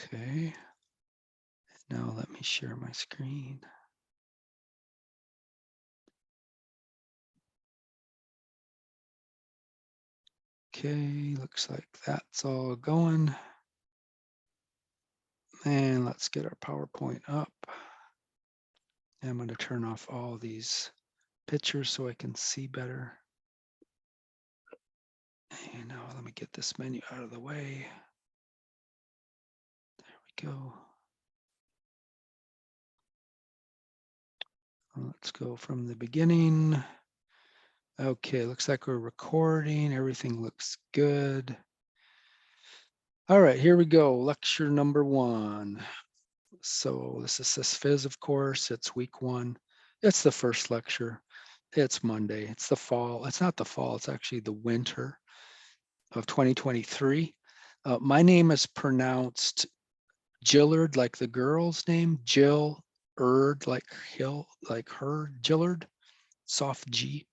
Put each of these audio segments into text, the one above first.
Okay. Now let me share my screen. Okay, looks like that's all going. And let's get our PowerPoint up. I'm going to turn off all these pictures so I can see better. And now let me get this menu out of the way. There we go. Let's go from the beginning. Okay, looks like we're recording. Everything looks good. All right, here we go. Lecture number 1. So this is sysPhys, of course. It's week 1. It's the first lecture. It's Monday. It's the fall. It's not the fall. It's actually the winter of 2023. My name is pronounced Gillard, like the girl's name. Jill-erd, like hill, like her. Gillard, soft G.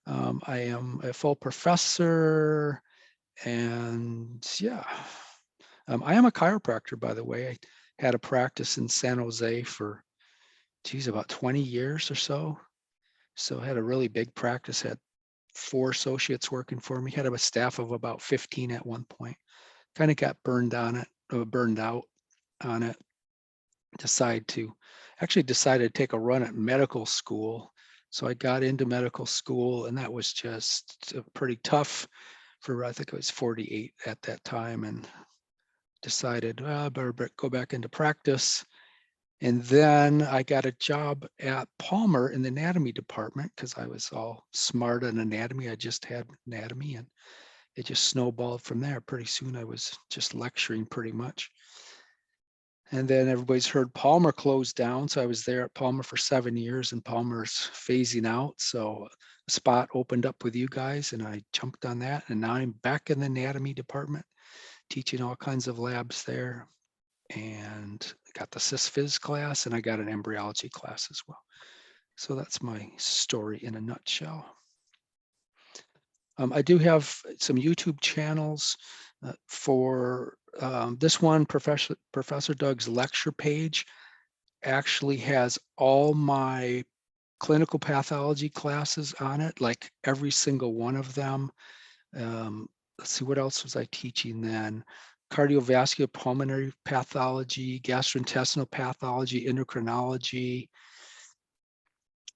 I am a full professor, and yeah. I am a chiropractor, by the way. I had a practice in San Jose for, geez, about 20 years or so. So I had a really big practice, had 4 associates working for me, had a staff of about 15 at one point. Kind of got burned out on it. Decided to take a run at medical school. So I got into medical school, and that was just pretty tough for, I think it was 48 at that time, and decided, well, I better go back into practice. And then I got a job at Palmer in the anatomy department because I was all smart on anatomy. I just had anatomy, and it just snowballed from there. Pretty soon I was just lecturing pretty much. And then everybody's heard Palmer closed down. So I was there at Palmer for 7 years, and Palmer's phasing out. So a spot opened up with you guys, and I jumped on that. And now I'm back in the anatomy department, teaching all kinds of labs there. And got the sysPhys class, and I got an embryology class as well. So that's my story in a nutshell. I do have some YouTube channels for this one. Professor Doug's lecture page actually has all my clinical pathology classes on it, like every single one of them. Let's see, what else was I teaching then? Cardiovascular pulmonary pathology, gastrointestinal pathology, endocrinology.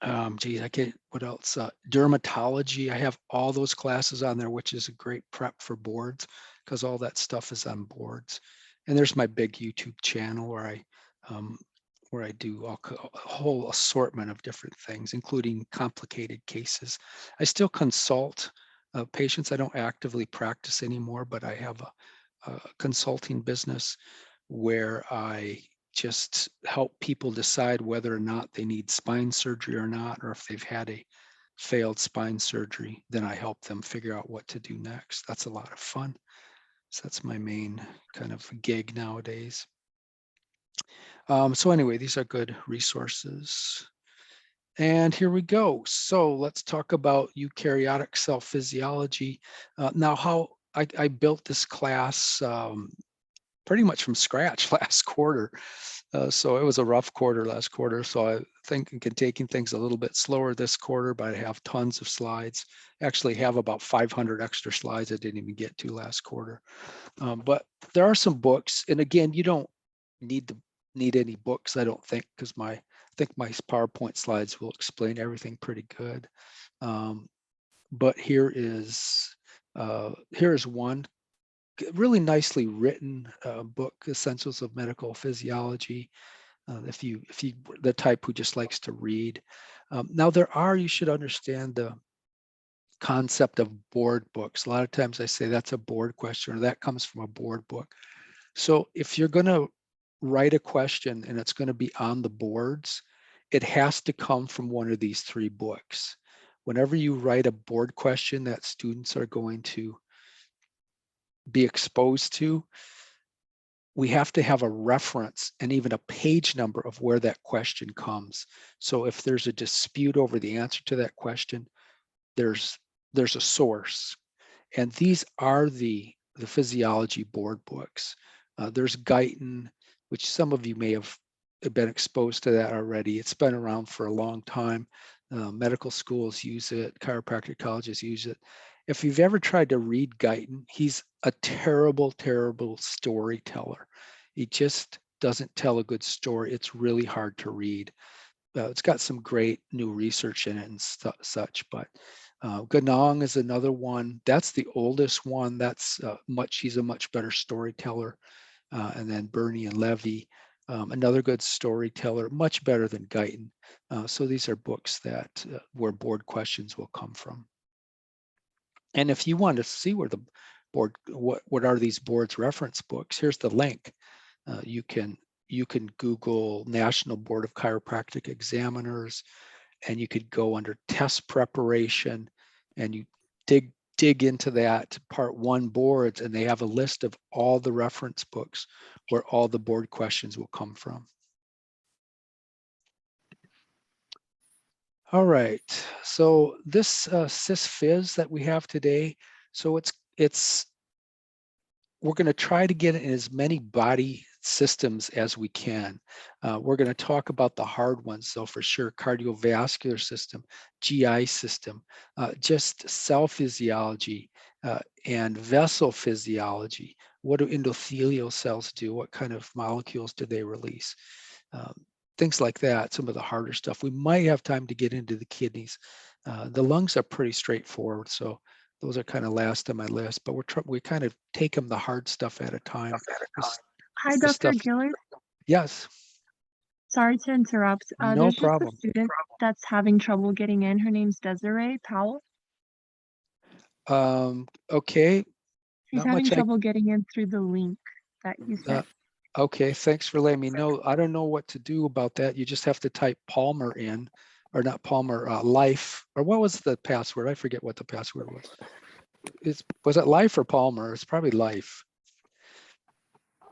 I can't, what else? Dermatology. I have all those classes on there, which is a great prep for boards because all that stuff is on boards. And there's my big YouTube channel where I do a whole assortment of different things, including complicated cases. I still consult patients. I don't actively practice anymore, but I have a consulting business where I just help people decide whether or not they need spine surgery or not, or if they've had a failed spine surgery, then I help them figure out what to do next. That's a lot of fun. So that's my main kind of gig nowadays. So anyway, these are good resources. And here we go. So let's talk about eukaryotic cell physiology. Now, how I built this class pretty much from scratch last quarter. So it was a rough quarter last quarter. So I think I'm taking things a little bit slower this quarter, but I have tons of slides. Actually have about 500 extra slides I didn't even get to last quarter. But there are some books. And again, you don't need any books, I don't think, because I think my PowerPoint slides will explain everything pretty good. But here is one really nicely written book, Essentials of Medical Physiology. If you the type who just likes to read. Now you should understand the concept of board books. A lot of times I say that's a board question, or that comes from a board book. So if you're going to write a question and it's going to be on the boards, it has to come from one of these 3 books. Whenever you write a board question that students are going to be exposed to, we have to have a reference and even a page number of where that question comes. So if there's a dispute over the answer to that question, there's a source. And these are the physiology board books. There's Guyton, which some of you may have been exposed to that already. It's been around for a long time. Medical schools use it, chiropractic colleges use it. If you've ever tried to read Guyton, he's a terrible, terrible storyteller. He just doesn't tell a good story. It's really hard to read. It's got some great new research in it and such, but Ganong is another one. That's the oldest one. That's he's a much better storyteller. And then Bernie and Levy, another good storyteller, much better than Guyton. So these are books that where board questions will come from. And if you want to see where the board, what are these boards reference books, here's the link. You can Google National Board of Chiropractic Examiners, and you could go under test preparation, and you dig into that part 1 boards, and they have a list of all the reference books where all the board questions will come from. All right, so this sysPhys that we have today, so we're going to try to get it in as many body systems as we can. We're going to talk about the hard ones, so for sure, cardiovascular system, GI system, just cell physiology and vessel physiology. What do endothelial cells do? What kind of molecules do they release? Things like that, some of the harder stuff. We might have time to get into the kidneys. The lungs are pretty straightforward, so those are kind of last on my list, but we kind of take them the hard stuff at a time. Hi, Dr. Gillard. Yes. Sorry to interrupt. No There's problem. just a student that's having trouble getting in. Her name's Desiree Powell. Okay. She's having trouble getting in through the link that you sent. Okay, thanks for letting me know. I don't know what to do about that. You just have to type Palmer in, or not Palmer, Life, or what was the password? I forget what the password was. Was it Life or Palmer? It's probably Life.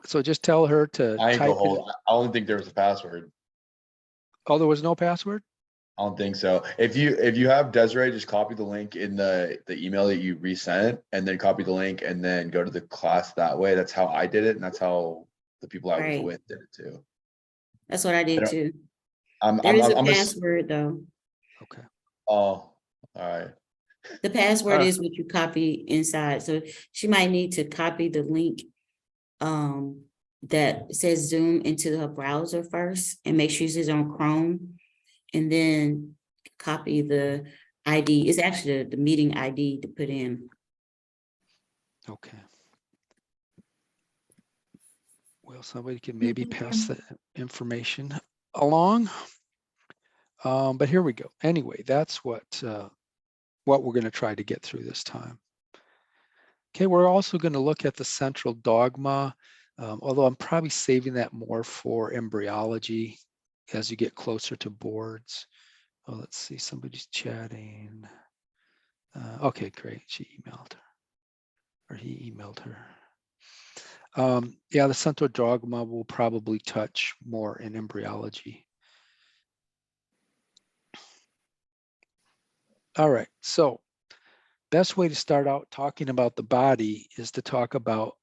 So just tell her to I ain't type gonna hold. I don't think there was a password. Oh, there was no password? I don't think so. If you have Desiree, just copy the link in the email that you resent, and then copy the link, and then go to the class that way. That's how I did it, and that's how the people I was with did it too. That's what I did too. I'm a password though. Okay. Oh, all right. The password is what you copy inside. So she might need to copy the link that says Zoom into her browser first, and make sure she's on Chrome, and then copy the ID. It's actually the meeting ID to put in. Okay. Well, somebody can maybe pass the information along. But here we go. Anyway, that's what we're going to try to get through this time. Okay, we're also going to look at the central dogma, although I'm probably saving that more for embryology as you get closer to boards. Oh, let's see, somebody's chatting. Okay, great, she emailed her, or he emailed her. Yeah, the central dogma will probably touch more in embryology. All right, so best way to start out talking about the body is to talk about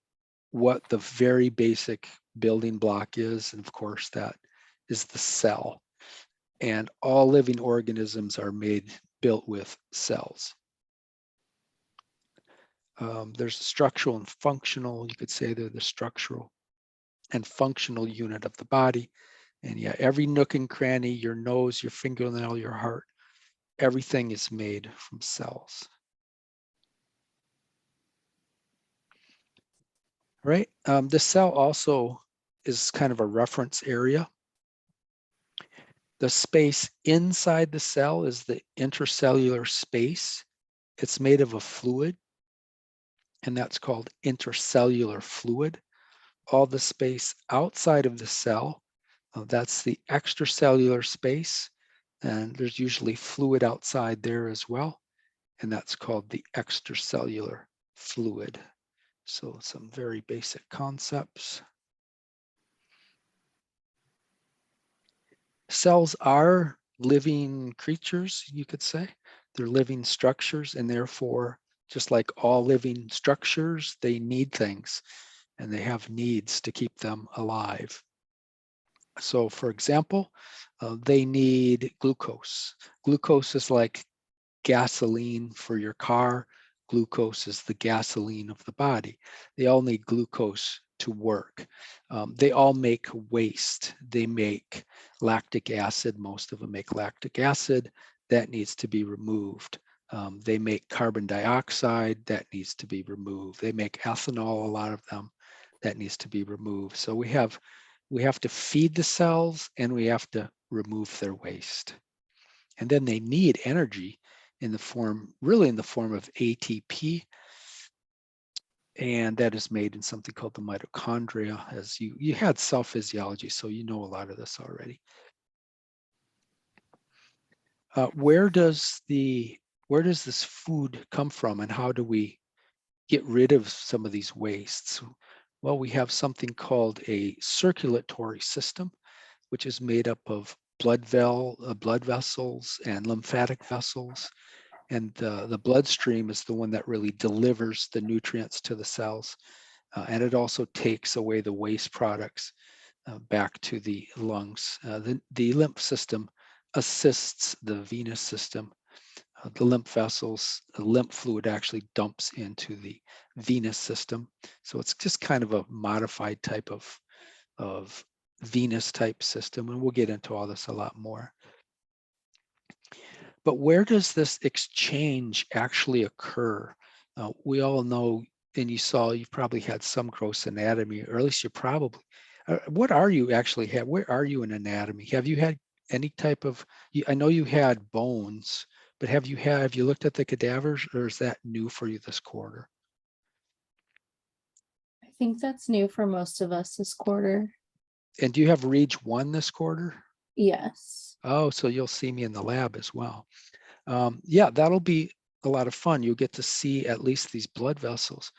what the very basic building block is. And of course, that is the cell. And all living organisms are built with cells. There's a structural and functional, you could say they're the structural and functional unit of the body. And yeah, every nook and cranny, your nose, your fingernail, your heart, everything is made from cells. Right? The cell also is kind of a reference area. The space inside the cell is the intercellular space. It's made of a fluid, and that's called intercellular fluid. All the space outside of the cell, that's the extracellular space, and there's usually fluid outside there as well, and that's called the extracellular fluid. So some very basic concepts. Cells are living creatures, you could say. They're living structures, and therefore, just like all living structures, they need things. and they have needs to keep them alive. So for example, they need glucose. Glucose is like gasoline for your car. Glucose is the gasoline of the body. They all need glucose to work. They all make waste. They make lactic acid. Most of them make lactic acid. That needs to be removed. They make carbon dioxide. That needs to be removed. They make ethanol, a lot of them. That needs to be removed. So we have to feed the cells and we have to remove their waste. And then they need energy in the form of ATP. And that is made in something called the mitochondria. As you had cell physiology, so you know a lot of this already. Where does this food come from, and how do we get rid of some of these wastes? Well, we have something called a circulatory system, which is made up of blood vessels and lymphatic vessels. And the bloodstream is the one that really delivers the nutrients to the cells. And it also takes away the waste products back to the lungs. The lymph system assists the venous system. The lymph vessels, the lymph fluid actually dumps into the venous system. So it's just kind of a modified type of venous type system. And we'll get into all this a lot more. But where does this exchange actually occur? We all know, and you probably had some gross anatomy, or at least you probably, what are you actually have? Where are you in anatomy? Have you had any type of, I know you had bones, but have you looked at the cadavers, or is that new for you this quarter? I think that's new for most of us this quarter. And do you have Reg 1 this quarter? Yes. Oh, so you'll see me in the lab as well. Yeah, that'll be a lot of fun. You'll get to see at least these blood vessels.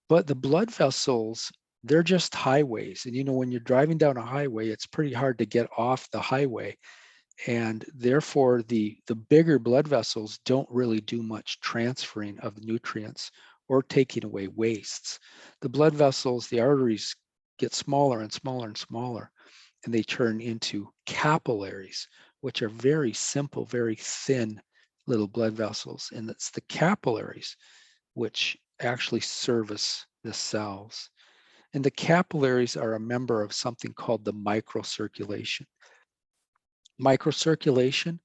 But the blood vessels, they're just highways. And when you're driving down a highway, it's pretty hard to get off the highway. And therefore, the bigger blood vessels don't really do much transferring of nutrients or taking away wastes. The blood vessels, the arteries, get smaller and smaller and smaller, and they turn into capillaries, which are very simple, very thin little blood vessels. And it's the capillaries which actually service the cells. And the capillaries are a member of something called the microcirculation. Microcirculation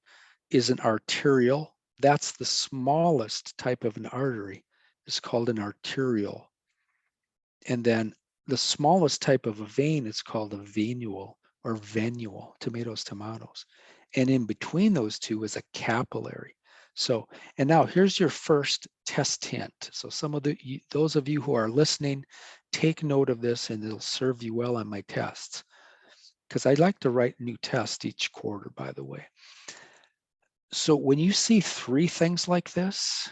is an arteriole. That's the smallest type of an artery. It's called an arteriole. And then the smallest type of a vein is called a venule or venule, tomatoes. And in between those two is a capillary. So, and now here's your first test hint. So those of you who are listening, take note of this and it'll serve you well on my tests. Because I like to write new tests each quarter, by the way. So when you see three things like this,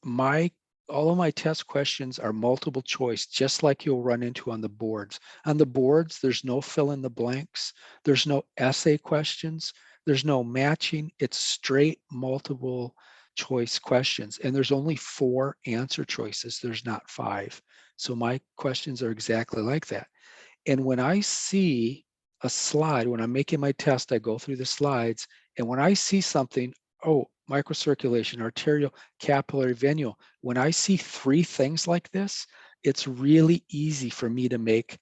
all of my test questions are multiple choice, just like you'll run into on the boards. On the boards, there's no fill in the blanks. There's no essay questions. There's no matching. It's straight multiple choice questions. And there's only 4 answer choices. There's not 5. So my questions are exactly like that. And when I see a slide, when I'm making my test, I go through the slides. And when I see something, oh, microcirculation, arterial, capillary, venule. When I see 3 things like this, it's really easy for me to make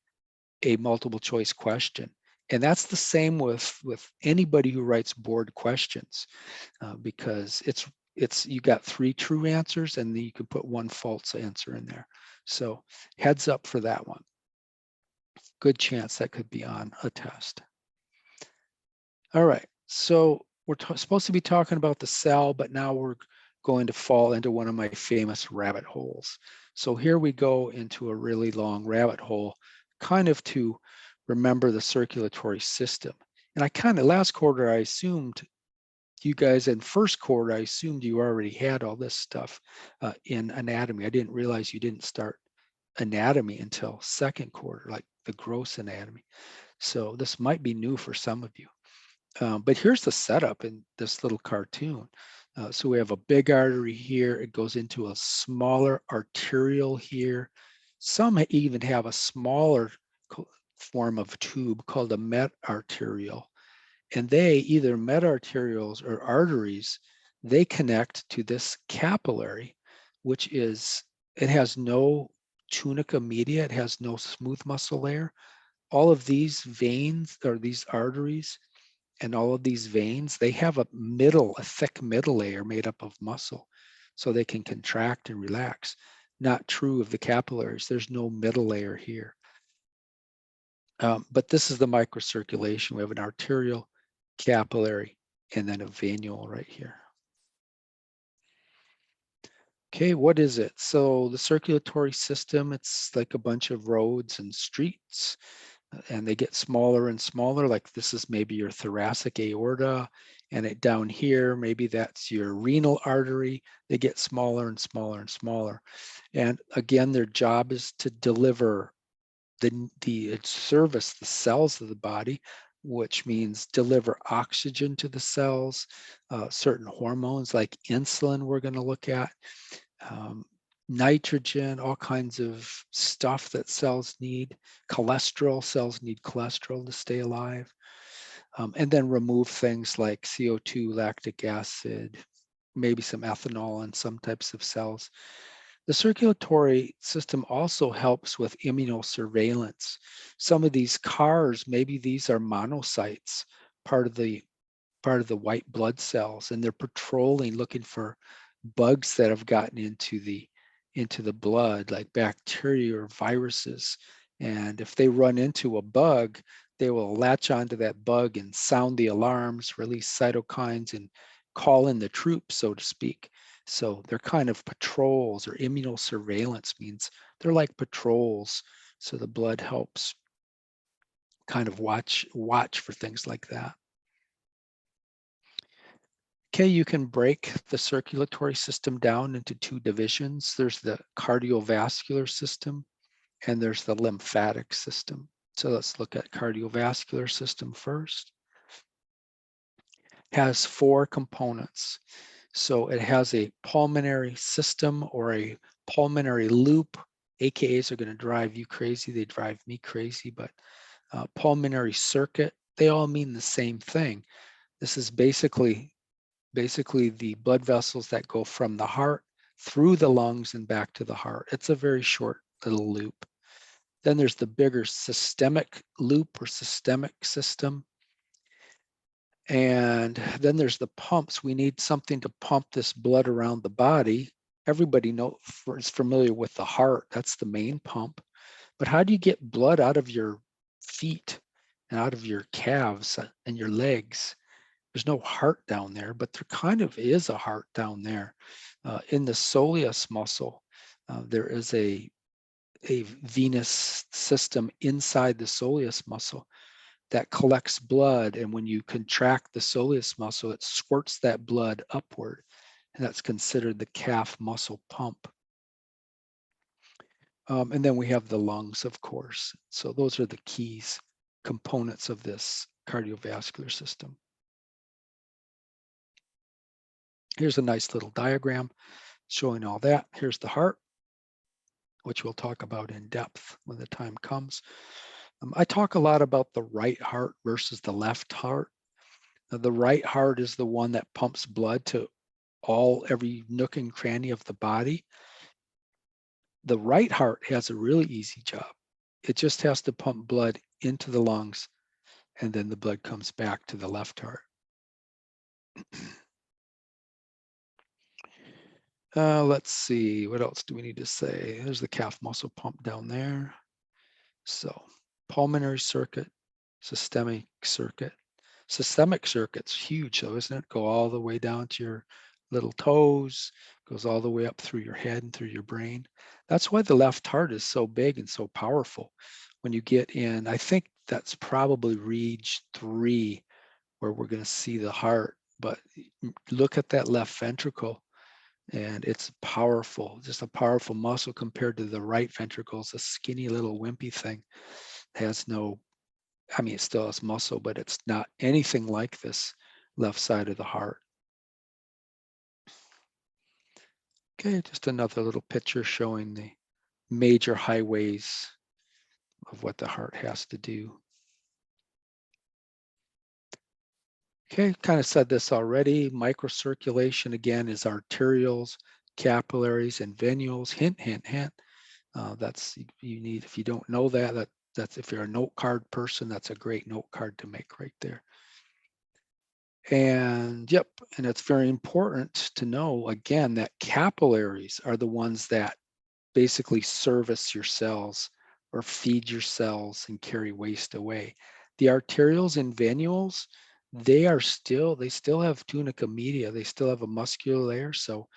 a multiple choice question. And that's the same with anybody who writes board questions, because you got 3 true answers and then you can put 1 false answer in there. So heads up for that one. Good chance that could be on a test. All right, so we're supposed to be talking about the cell, but now we're going to fall into one of my famous rabbit holes. So here we go into a really long rabbit hole, kind of to remember the circulatory system. And last quarter, I assumed you guys, in first quarter, I assumed you already had all this stuff in anatomy. I didn't realize you didn't start anatomy until second quarter, like the gross anatomy. So this might be new for some of you. But here's the setup in this little cartoon. So we have a big artery here. It goes into a smaller arteriole here. Some even have a smaller form of tube called a metarterial. And they, either metarterials or arteries, they connect to this capillary, which is, it has no tunica media, it has no smooth muscle layer. All of these veins, or these arteries, and all of these veins, they have a thick middle layer made up of muscle, so they can contract and relax. Not true of the capillaries. There's no middle layer here. But this is the microcirculation. We have an arterial, capillary, and then a venule right here. Okay, what is it? So the circulatory system, it's like a bunch of roads and streets, and they get smaller and smaller. Like this is maybe your thoracic aorta, and it down here, maybe that's your renal artery. They get smaller and smaller and smaller. And again, their job is to deliver service the cells of the body, which means deliver oxygen to the cells, certain hormones like insulin we're going to look at, nitrogen, all kinds of stuff that cells need, cholesterol, cells need cholesterol to stay alive, and then remove things like CO2, lactic acid, maybe some ethanol in some types of cells. The circulatory system also helps with immunosurveillance. Some of these cars, maybe these are monocytes, part of the white blood cells, and they're patrolling, looking for bugs that have gotten into the blood, like bacteria or viruses. And if they run into a bug, they will latch onto that bug and sound the alarms, release cytokines, and call in the troops, so to speak. So they're kind of patrols, or immunosurveillance means they're like patrols. So the blood helps kind of watch for things like that. Okay, you can break the circulatory system down into two divisions. There's the cardiovascular system and there's the lymphatic system. So let's look at cardiovascular system first. Has four components. So it has a pulmonary system, or a pulmonary loop. AKAs are going to drive you crazy. They drive me crazy, but pulmonary circuit, they all mean the same thing. This is basically the blood vessels that go from the heart through the lungs and back to the heart. It's a very short little loop. Then there's the bigger systemic loop, or systemic system. And then there's the pumps. We need something to pump this blood around the body. Everybody is familiar with the heart. That's the main pump. But how do you get blood out of your feet and out of your calves and your legs? There's no heart down there, but there kind of is a heart down there. In the soleus muscle, there is a venous system inside the soleus muscle that collects blood. And when you contract the soleus muscle, it squirts that blood upward. And that's considered the calf muscle pump. And then we have the lungs, of course. So those are the keys components of this cardiovascular system. Here's a nice little diagram showing all that. Here's the heart, which we'll talk about in depth when the time comes. I talk a lot about the right heart versus the left heart. The right heart is the one that pumps blood to every nook and cranny of the body. The right heart has a really easy job. It just has to pump blood into the lungs, and then the blood comes back to the left heart. Let's see, what else do we need to say? There's the calf muscle pump down there. So pulmonary circuit, systemic circuit. Systemic circuit's huge though, isn't it? Go all the way down to your little toes, goes all the way up through your head and through your brain. That's why the left heart is so big and so powerful. When you get in, I think that's probably Reg 3 where we're going to see the heart, but look at that left ventricle. And it's powerful, just a powerful muscle compared to the right ventricle. It's a skinny little wimpy thing. It has no, I mean, it still has muscle, but it's not anything like this left side of the heart. Okay, just another little picture showing the major highways of what the heart has to do. Okay, kind of said this already. Microcirculation again is arterioles, capillaries, and venules. Hint, hint, hint. That's you need. If you don't know that, that's if you're a note card person, that's a great note card to make right there. And yep, and it's very important to know again that capillaries are the ones that basically service your cells or feed your cells and carry waste away. The arterioles and venules, they still have tunica media. They still have a muscular layer, so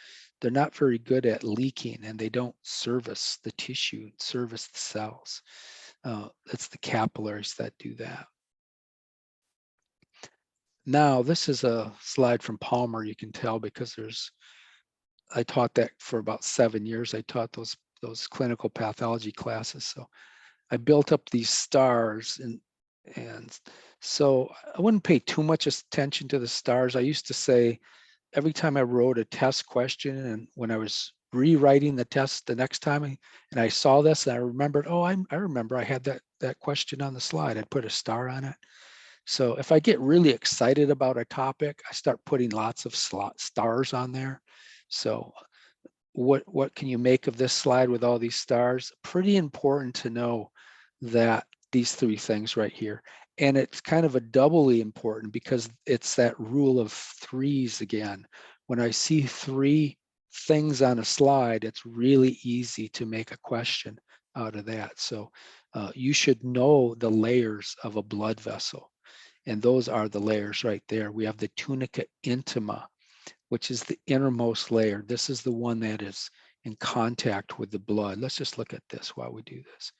they're not very good at leaking, and they don't service the tissue, service the cells. It's the capillaries that do that. Now, this is a slide from Palmer. You can tell because I taught that for about 7 years. I taught those clinical pathology classes. So I built up these stars, and so I wouldn't pay too much attention to the stars. I used to say every time I wrote a test question, and when I was rewriting the test the next time, and I saw this, and I remembered, oh, I remember I had that question on the slide. I'd put a star on it. So if I get really excited about a topic, I start putting lots of stars on there. So what can you make of this slide with all these stars? Pretty important to know that these 3 things right here. And it's kind of a doubly important because it's that rule of 3s again. When I see 3 things on a slide, it's really easy to make a question out of that. So you should know the layers of a blood vessel. And those are the layers right there. We have the tunica intima, which is the innermost layer. This is the one that is in contact with the blood. Let's just look at this while we do this.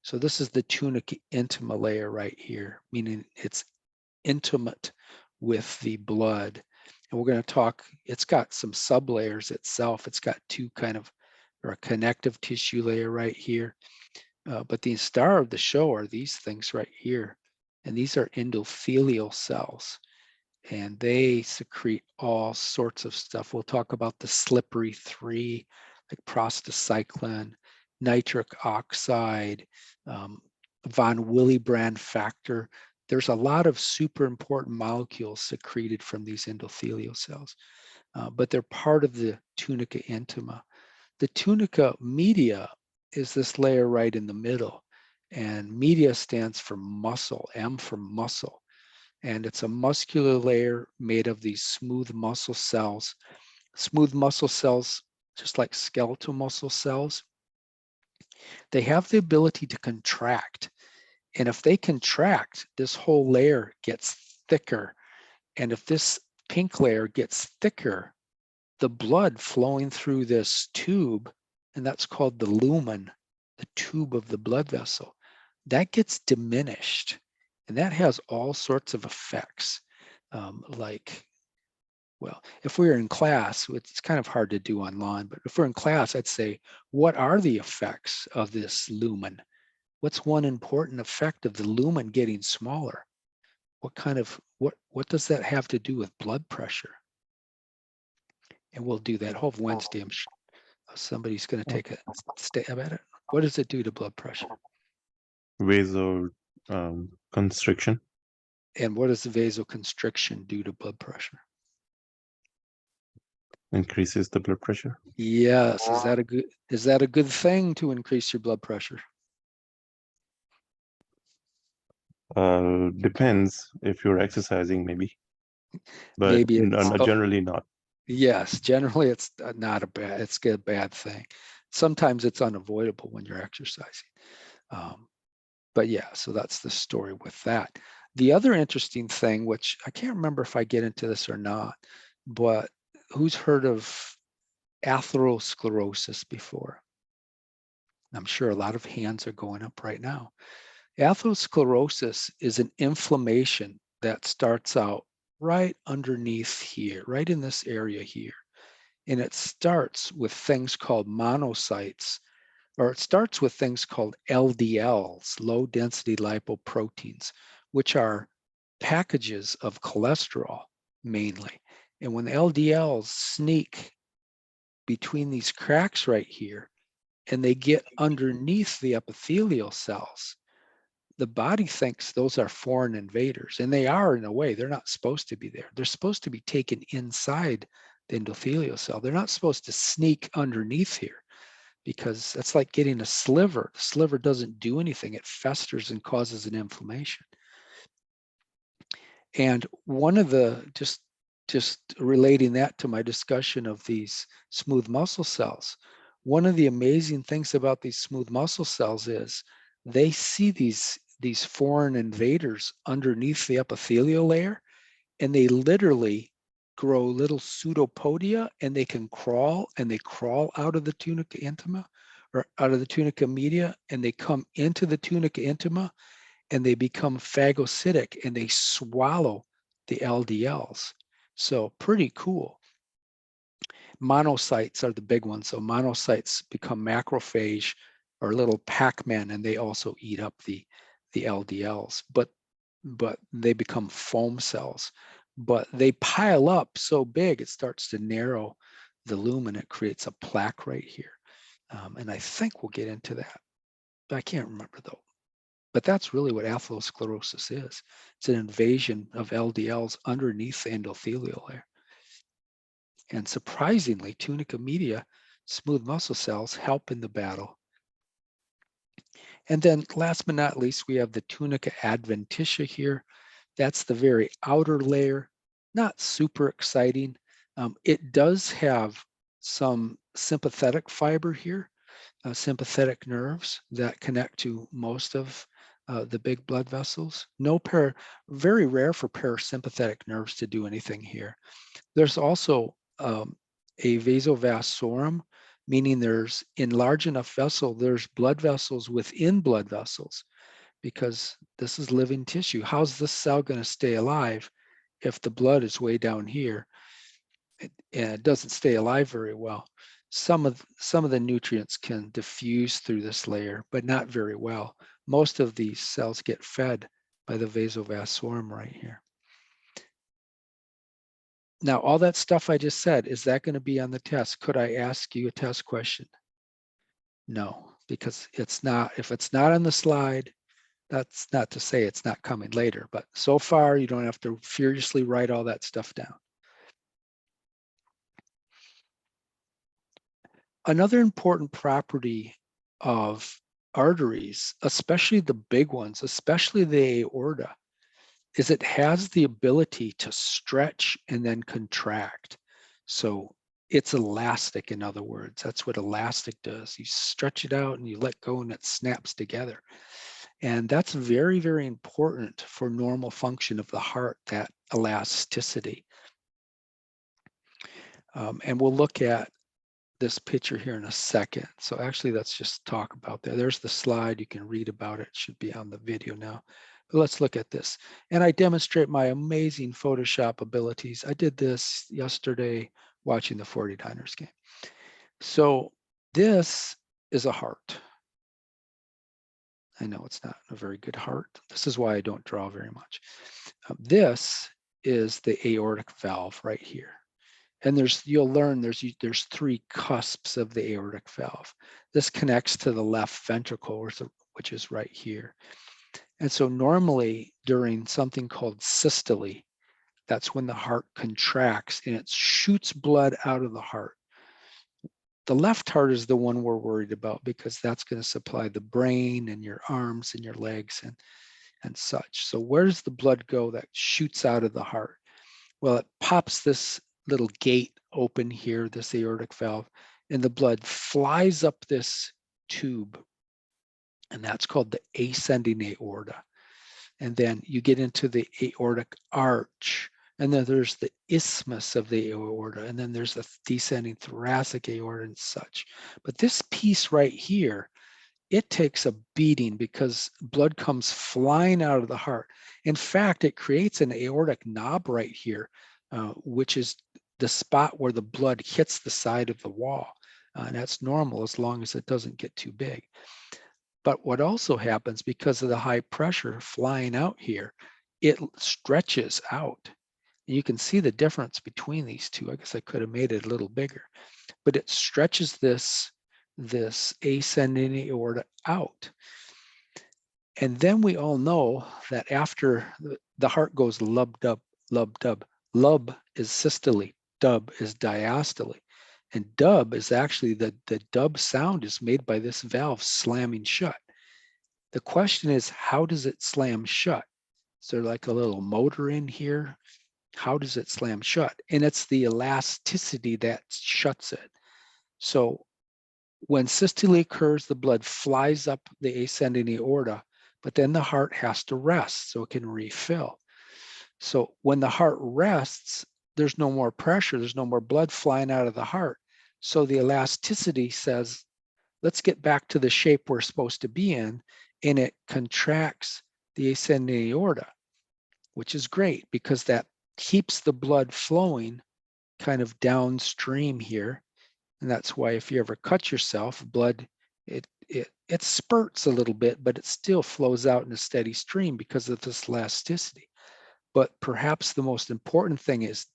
So this is the tunica intima layer right here, meaning it's intimate with the blood. And we're going to talk, it's got some sublayers itself. It's got 2 kind of, or a connective tissue layer right here. But the star of the show are these things right here. And these are endothelial cells, and they secrete all sorts of stuff. We'll talk about the slippery 3, like prostacyclin, nitric oxide, von Willebrand factor. There's a lot of super important molecules secreted from these endothelial cells, but they're part of the tunica intima. The tunica media is this layer right in the middle, and media stands for muscle, M for muscle. And it's a muscular layer made of these smooth muscle cells. Smooth muscle cells, just like skeletal muscle cells, they have the ability to contract. And if they contract, this whole layer gets thicker. And if this pink layer gets thicker, the blood flowing through this tube, and that's called the lumen, the tube of the blood vessel, that gets diminished. And that has all sorts of effects. Well, if we were in class, it's kind of hard to do online, but if we're in class, I'd say, what are the effects of this lumen? What's one important effect of the lumen getting smaller? What does that have to do with blood pressure? And we'll do that whole Wednesday. I'm sure somebody's going to take a stab at it. What does it do to blood pressure? Vasoconstriction. And what does the vasoconstriction do to blood pressure? Increases the blood pressure. Yes. Is that a good thing to increase your blood pressure? Depends if you're exercising, maybe. But Maybe generally not. Yes, generally it's not a bad thing. Sometimes it's unavoidable when you're exercising. But yeah, so that's the story with that. The other interesting thing, which I can't remember if I get into this or not, but who's heard of atherosclerosis before? I'm sure a lot of hands are going up right now. Atherosclerosis is an inflammation that starts out right underneath here, right in this area here. And it starts with things called monocytes, or it starts with things called LDLs, low density lipoproteins, which are packages of cholesterol mainly. And when the LDLs sneak between these cracks right here, and they get underneath the epithelial cells, the body thinks those are foreign invaders, and they are in a way. They're not supposed to be there. They're supposed to be taken inside the endothelial cell. They're not supposed to sneak underneath here, because that's like getting a sliver. The sliver doesn't do anything. It festers and causes an inflammation. And one of the, just relating that to my discussion of these smooth muscle cells, one of the amazing things about these smooth muscle cells is they see these foreign invaders underneath the epithelial layer, and they literally grow little pseudopodia, and they can crawl, and they crawl out of the tunica intima, or out of the tunica media, and they come into the tunica intima, and they become phagocytic, and they swallow the LDLs. So pretty cool. Monocytes are the big ones. So monocytes become macrophage, or little Pac-Man, and they also eat up the LDLs, but they become foam cells. But they pile up so big, it starts to narrow the lumen. It creates a plaque right here. And I think we'll get into that. I can't remember though. But that's really what atherosclerosis is. It's an invasion of LDLs underneath the endothelial layer. And surprisingly, tunica media smooth muscle cells help in the battle. And then last but not least, we have the tunica adventitia here. That's the very outer layer. Not super exciting. It does have some sympathetic fiber here, sympathetic nerves that connect to most of the big blood vessels. Very rare for parasympathetic nerves to do anything here. There's also a vasovassorum, meaning there's, in large enough vessel, there's blood vessels within blood vessels, because this is living tissue. How's this cell going to stay alive if the blood is way down here? And it doesn't stay alive very well. Some of the nutrients can diffuse through this layer, but not very well. Most of these cells get fed by the vasovassorum right here. Now, all that stuff I just said, is that going to be on the test? Could I ask you a test question? No, because it's not. If it's not on the slide, that's not to say it's not coming later, but so far you don't have to furiously write all that stuff down. Another important property of arteries, especially the big ones, especially the aorta, is it has the ability to stretch and then contract. So it's elastic, in other words. That's what elastic does. You stretch it out and you let go and it snaps together. And that's very, very important for normal function of the heart, that elasticity. And we'll look at this picture here in a second. So actually, let's just talk about that. There's the slide. You can read about it. It should be on the video now. But let's look at this. And I demonstrate my amazing Photoshop abilities. I did this yesterday watching the 49ers game. So this is a heart. I know it's not a very good heart. This is why I don't draw very much. This is the aortic valve right here. And you'll learn there's three cusps of the aortic valve. This connects to the left ventricle, which is right here. And so normally during something called systole, that's when the heart contracts and it shoots blood out of the heart. The left heart is the one we're worried about, because that's going to supply the brain and your arms and your legs and such. So where does the blood go that shoots out of the heart? Well, it pops this little gate open here, this aortic valve, and the blood flies up this tube, and that's called the ascending aorta. And then you get into the aortic arch, and then there's the isthmus of the aorta, and then there's the descending thoracic aorta and such. But this piece right here, it takes a beating because blood comes flying out of the heart. In fact, it creates an aortic knob right here, which is the spot where the blood hits the side of the wall. And that's normal as long as it doesn't get too big. But what also happens, because of the high pressure flying out here, it stretches out. You can see the difference between these two. I guess I could have made it a little bigger, but it stretches this this ascending aorta out. And then we all know that after the heart goes lub, dub, lub, dub. Lub is systole, dub is diastole. And dub is actually the dub sound is made by this valve slamming shut. The question is, how does it slam shut? Is there like a little motor in here? How does it slam shut? And it's the elasticity that shuts it. So when systole occurs, the blood flies up the ascending aorta, but then the heart has to rest so it can refill. So when the heart rests, there's no more pressure, there's no more blood flying out of the heart. So the elasticity says, let's get back to the shape we're supposed to be in, and it contracts the ascending aorta, which is great because that keeps the blood flowing kind of downstream here. And that's why if you ever cut yourself, blood, it spurts a little bit, but it still flows out in a steady stream because of this elasticity. But perhaps the most important thing is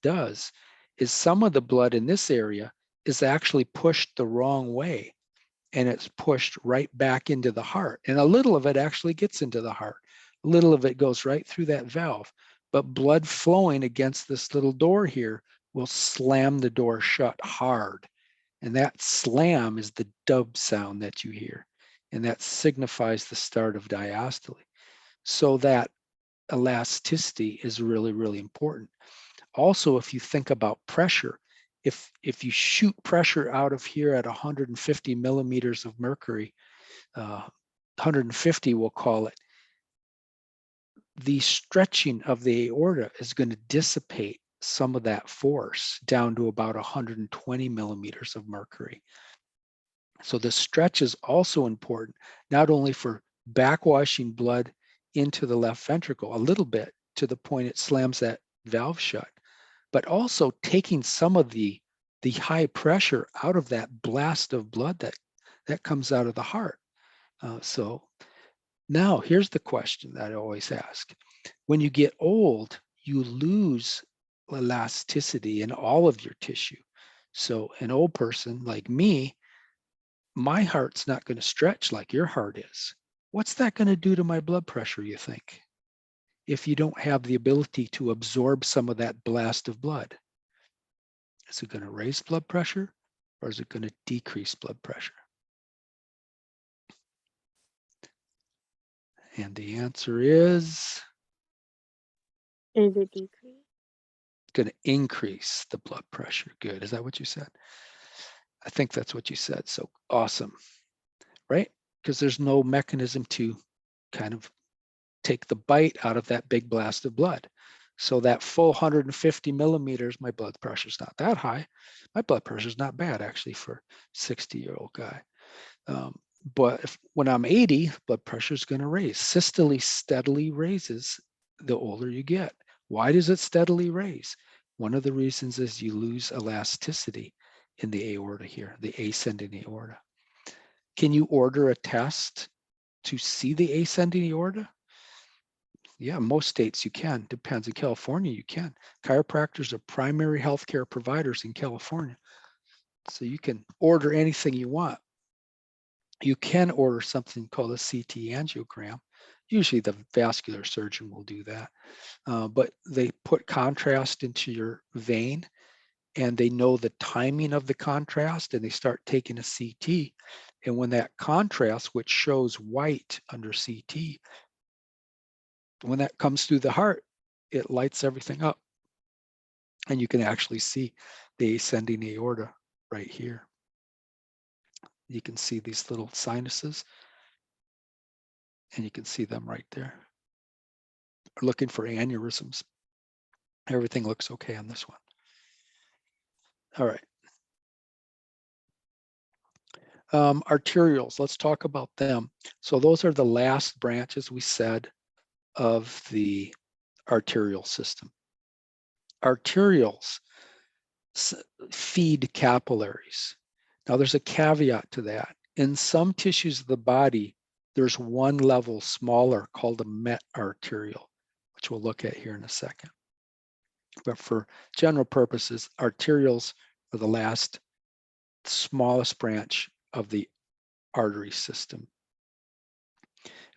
some of the blood in this area is actually pushed the wrong way, and it's pushed right back into the heart. And a little of it actually gets into the heart. A little of it goes right through that valve. But blood flowing against this little door here will slam the door shut hard. And that slam is the dub sound that you hear. And that signifies the start of diastole. So that elasticity is really, really important. Also, if you think about pressure, if you shoot pressure out of here at 150 millimeters of mercury, 150 we'll call it, the stretching of the aorta is going to dissipate some of that force down to about 120 millimeters of mercury. So the stretch is also important, not only for backwashing blood into the left ventricle a little bit to the point it slams that valve shut, but also taking some of the high pressure out of that blast of blood that comes out of the heart. So now here's the question that I always ask. When you get old, you lose elasticity in all of your tissue. So an old person like me, my heart's not going to stretch like your heart is. What's that going to do to my blood pressure, you think? If you don't have the ability to absorb some of that blast of blood? Is it going to raise blood pressure or is it going to decrease blood pressure? And the answer is Is it decreased? going to increase the blood pressure. Good. Is that what you said? I think that's what you said. So awesome, right? Because there's no mechanism to kind of take the bite out of that big blast of blood. So that full 150 millimeters, my blood pressure's not that high. My blood pressure's not bad actually for a 60-year-old guy. But when I'm 80, blood pressure is going to raise. Systole steadily raises the older you get. Why does it steadily raise? One of the reasons is you lose elasticity in the aorta here, the ascending aorta. Can you order a test to see the ascending aorta? Yeah, most states you can. Depends. In California, you can. Chiropractors are primary healthcare providers in California. So you can order anything you want. You can order something called a CT angiogram. Usually the vascular surgeon will do that. But they put contrast into your vein and they know the timing of the contrast and they start taking a CT. And when that contrast, which shows white under CT, when that comes through the heart, it lights everything up. And you can actually see the ascending aorta right here. You can see these little sinuses and you can see them right there. Looking for aneurysms. Everything looks okay on this one. All right. Arterioles, let's talk about them. So those are the last branches we said of the arterial system. Arterioles feed capillaries. Now there's a caveat to that. In some tissues of the body, there's one level smaller called a metarteriole, which we'll look at here in a second. But for general purposes, arterioles are the last smallest branch of the artery system.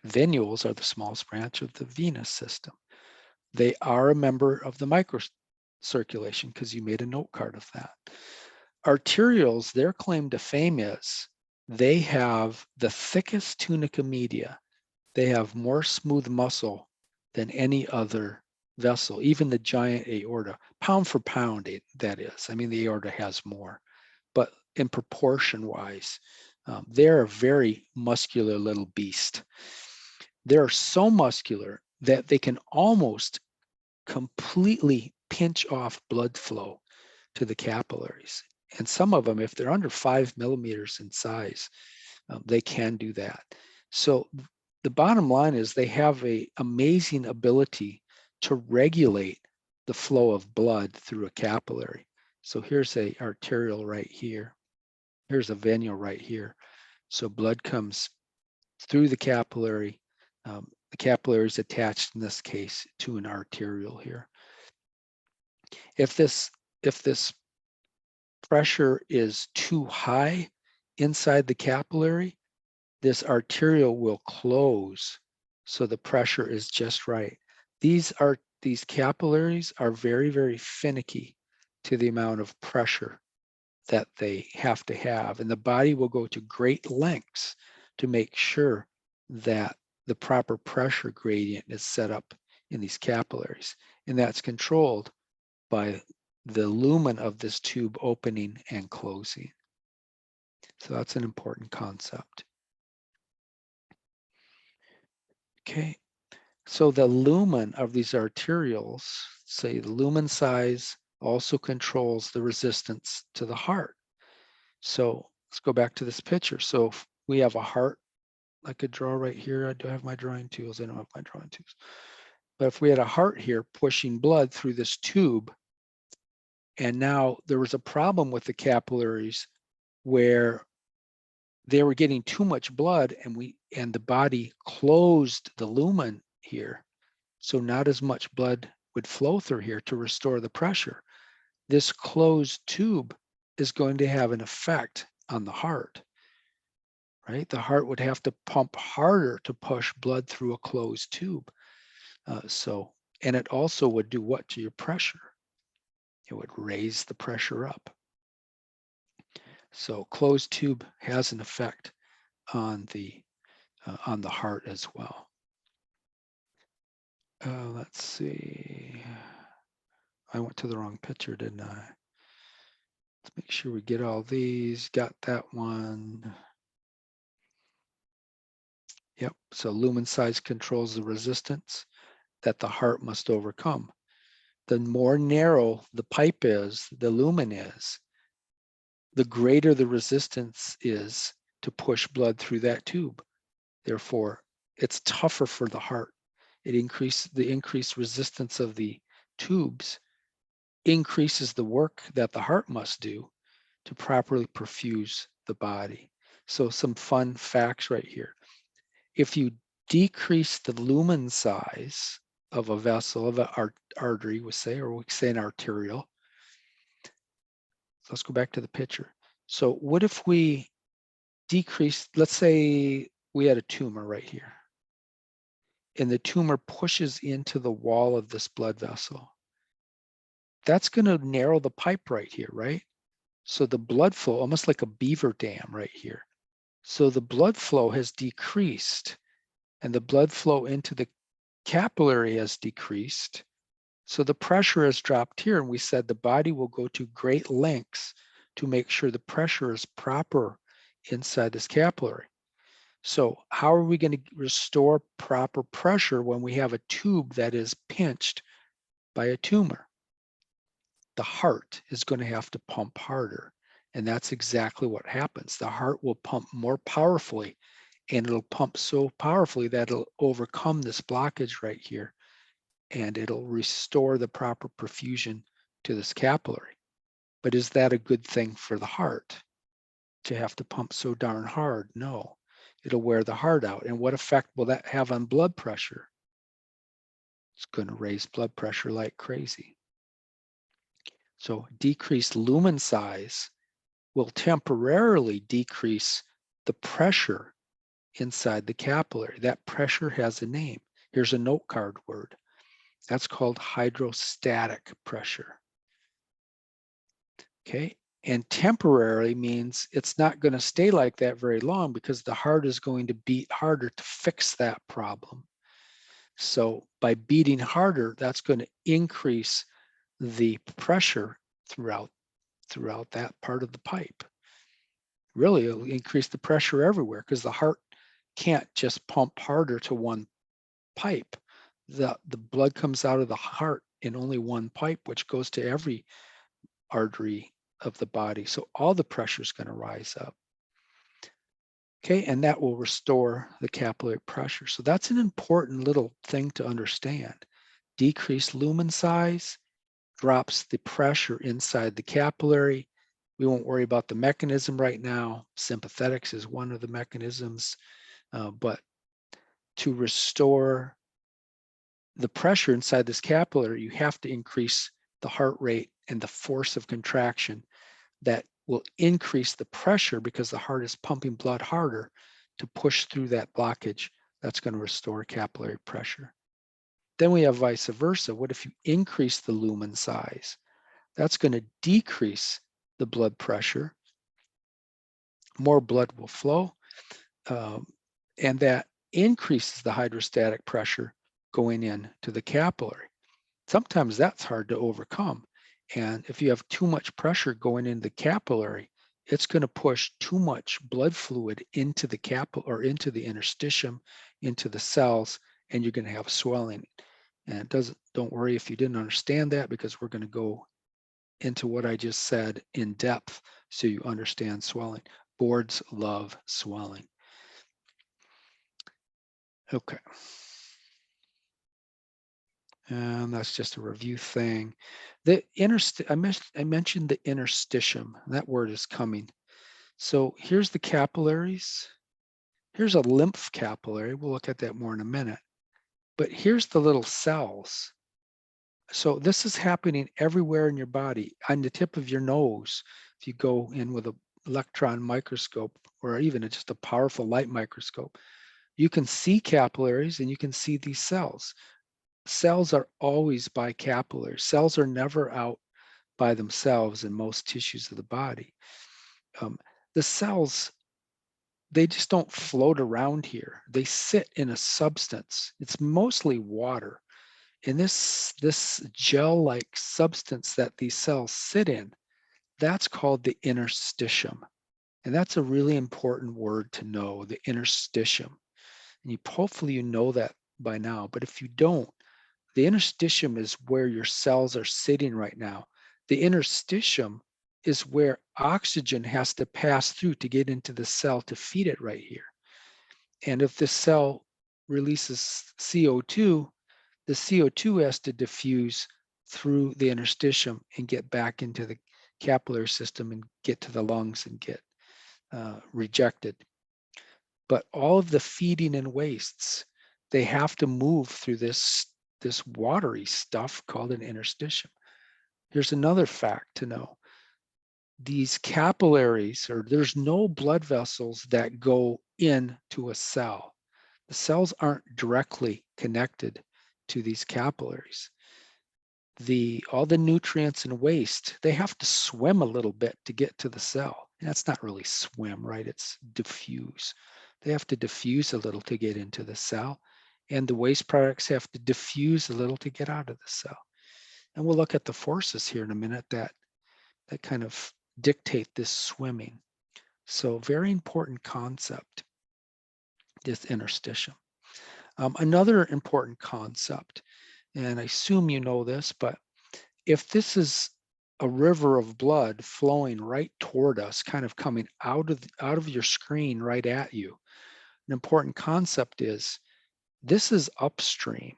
Venules are the smallest branch of the venous system. They are a member of the microcirculation because you made a note card of that. Arterioles, their claim to fame is they have the thickest tunica media. They have more smooth muscle than any other vessel, even the giant aorta, pound for pound, that is. I mean, the aorta has more, but in proportion wise, they're a very muscular little beast. They're so muscular that they can almost completely pinch off blood flow to the capillaries. And some of them, if they're under 5 millimeters in size, they can do that. So the bottom line is they have an amazing ability to regulate the flow of blood through a capillary. So here's a arteriole right here. Here's a venule right here. So blood comes through the capillary. The capillary is attached in this case to an arteriole here. If this pressure is too high inside the capillary, this arteriole will close so the pressure is just right. These capillaries are very, very finicky to the amount of pressure that they have to have, and the body will go to great lengths to make sure that the proper pressure gradient is set up in these capillaries, and that's controlled by the lumen of this tube opening and closing. So that's an important concept. Okay, so the lumen of these arterioles, say the lumen size, also controls the resistance to the heart. So let's go back to this picture. So if we have a heart, I could draw right here. I do have my drawing tools. I don't have my drawing tools. But if we had a heart here pushing blood through this tube, and now there was a problem with the capillaries where they were getting too much blood, and the body closed the lumen here, so not as much blood would flow through here to restore the pressure. This closed tube is going to have an effect on the heart, right? The heart would have to pump harder to push blood through a closed tube. And it also would do what to your pressure? It would raise the pressure up. So closed tube has an effect on the heart as well. Let's see. I went to the wrong picture, didn't I? Let's make sure we get all these. Got that one. Yep. So lumen size controls the resistance that the heart must overcome. The more narrow the pipe is, the lumen is, the greater the resistance is to push blood through that tube. Therefore, it's tougher for the heart. The increased resistance of the tubes increases the work that the heart must do to properly perfuse the body. So some fun facts right here. If you decrease the lumen size of a vessel, of an artery, we say, or we say an arteriole. Let's go back to the picture. So what if we decrease, let's say we had a tumor right here, and the tumor pushes into the wall of this blood vessel. That's going to narrow the pipe right here, right? So the blood flow, almost like a beaver dam right here. So the blood flow has decreased, and the blood flow into the capillary has decreased. So the pressure has dropped here, and we said the body will go to great lengths to make sure the pressure is proper inside this capillary. So how are we going to restore proper pressure when we have a tube that is pinched by a tumor? The heart is going to have to pump harder. And that's exactly what happens. The heart will pump more powerfully, and it'll pump so powerfully that it'll overcome this blockage right here, and it'll restore the proper perfusion to this capillary. But is that a good thing for the heart to have to pump so darn hard? No, it'll wear the heart out. And what effect will that have on blood pressure? It's going to raise blood pressure like crazy. So decreased lumen size will temporarily decrease the pressure inside the capillary. That pressure has a name. Here's a note card word. That's called hydrostatic pressure. Okay, and temporarily means it's not going to stay like that very long because the heart is going to beat harder to fix that problem. So by beating harder, that's going to increase the pressure throughout that part of the pipe. Really, it'll increase the pressure everywhere because the heart can't just pump harder to one pipe. The blood comes out of the heart in only one pipe, which goes to every artery of the body. So all the pressure is going to rise up. Okay, and that will restore the capillary pressure. So that's an important little thing to understand. Decreased lumen size drops the pressure inside the capillary. We won't worry about the mechanism right now. Sympathetics is one of the mechanisms, but to restore the pressure inside this capillary, you have to increase the heart rate and the force of contraction that will increase the pressure because the heart is pumping blood harder to push through that blockage. That's going to restore capillary pressure. Then we have vice versa. What if you increase the lumen size? That's going to decrease the blood pressure. More blood will flow, and that increases the hydrostatic pressure going into the capillary. Sometimes that's hard to overcome. And if you have too much pressure going into the capillary, it's going to push too much blood fluid into the capillary or into the interstitium, into the cells, and you're going to have swelling. And don't worry if you didn't understand that, because we're going to go into what I just said in depth so you understand swelling. Boards love swelling. Okay. And that's just a review thing. The I mentioned the interstitium. That word is coming. So here's the capillaries. Here's a lymph capillary. We'll look at that more in a minute. But here's the little cells. So this is happening everywhere in your body. On the tip of your nose, if you go in with an electron microscope or even just a powerful light microscope, you can see capillaries and you can see these cells. Cells are always bicapillary. Cells are never out by themselves in most tissues of the body. The cells, they just don't float around here. They sit in a substance. It's mostly water. And this gel-like substance that these cells sit in, that's called the interstitium. And that's a really important word to know, the interstitium. And hopefully you know that by now, but if you don't, the interstitium is where your cells are sitting right now. The interstitium is where oxygen has to pass through to get into the cell to feed it right here. And if the cell releases CO2, the CO2 has to diffuse through the interstitium and get back into the capillary system and get to the lungs and get rejected. But all of the feeding and wastes, they have to move through this watery stuff called an interstitium. Here's another fact to know. These capillaries, or there's no blood vessels that go into a cell. The cells aren't directly connected to these capillaries. All the nutrients and waste, they have to swim a little bit to get to the cell. And that's not really swim, right? It's diffuse. They have to diffuse a little to get into the cell. And the waste products have to diffuse a little to get out of the cell. And we'll look at the forces here in a minute that kind of dictate this swimming. So very important concept, this interstitium. Another important concept, and I assume you know this, but if this is a river of blood flowing right toward us, kind of coming out of your screen right at you, an important concept is this is upstream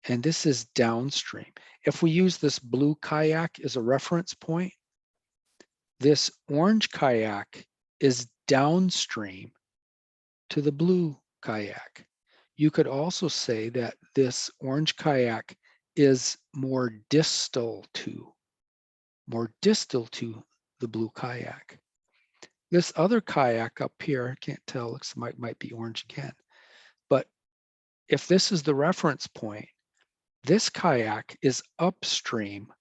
and this is downstream. If we use this blue kayak as a reference point, this orange kayak is downstream to the blue kayak. You could also say that this orange kayak is more distal to the blue kayak. This other kayak up here, I can't tell, looks might be orange again. But if this is the reference point, this kayak is upstream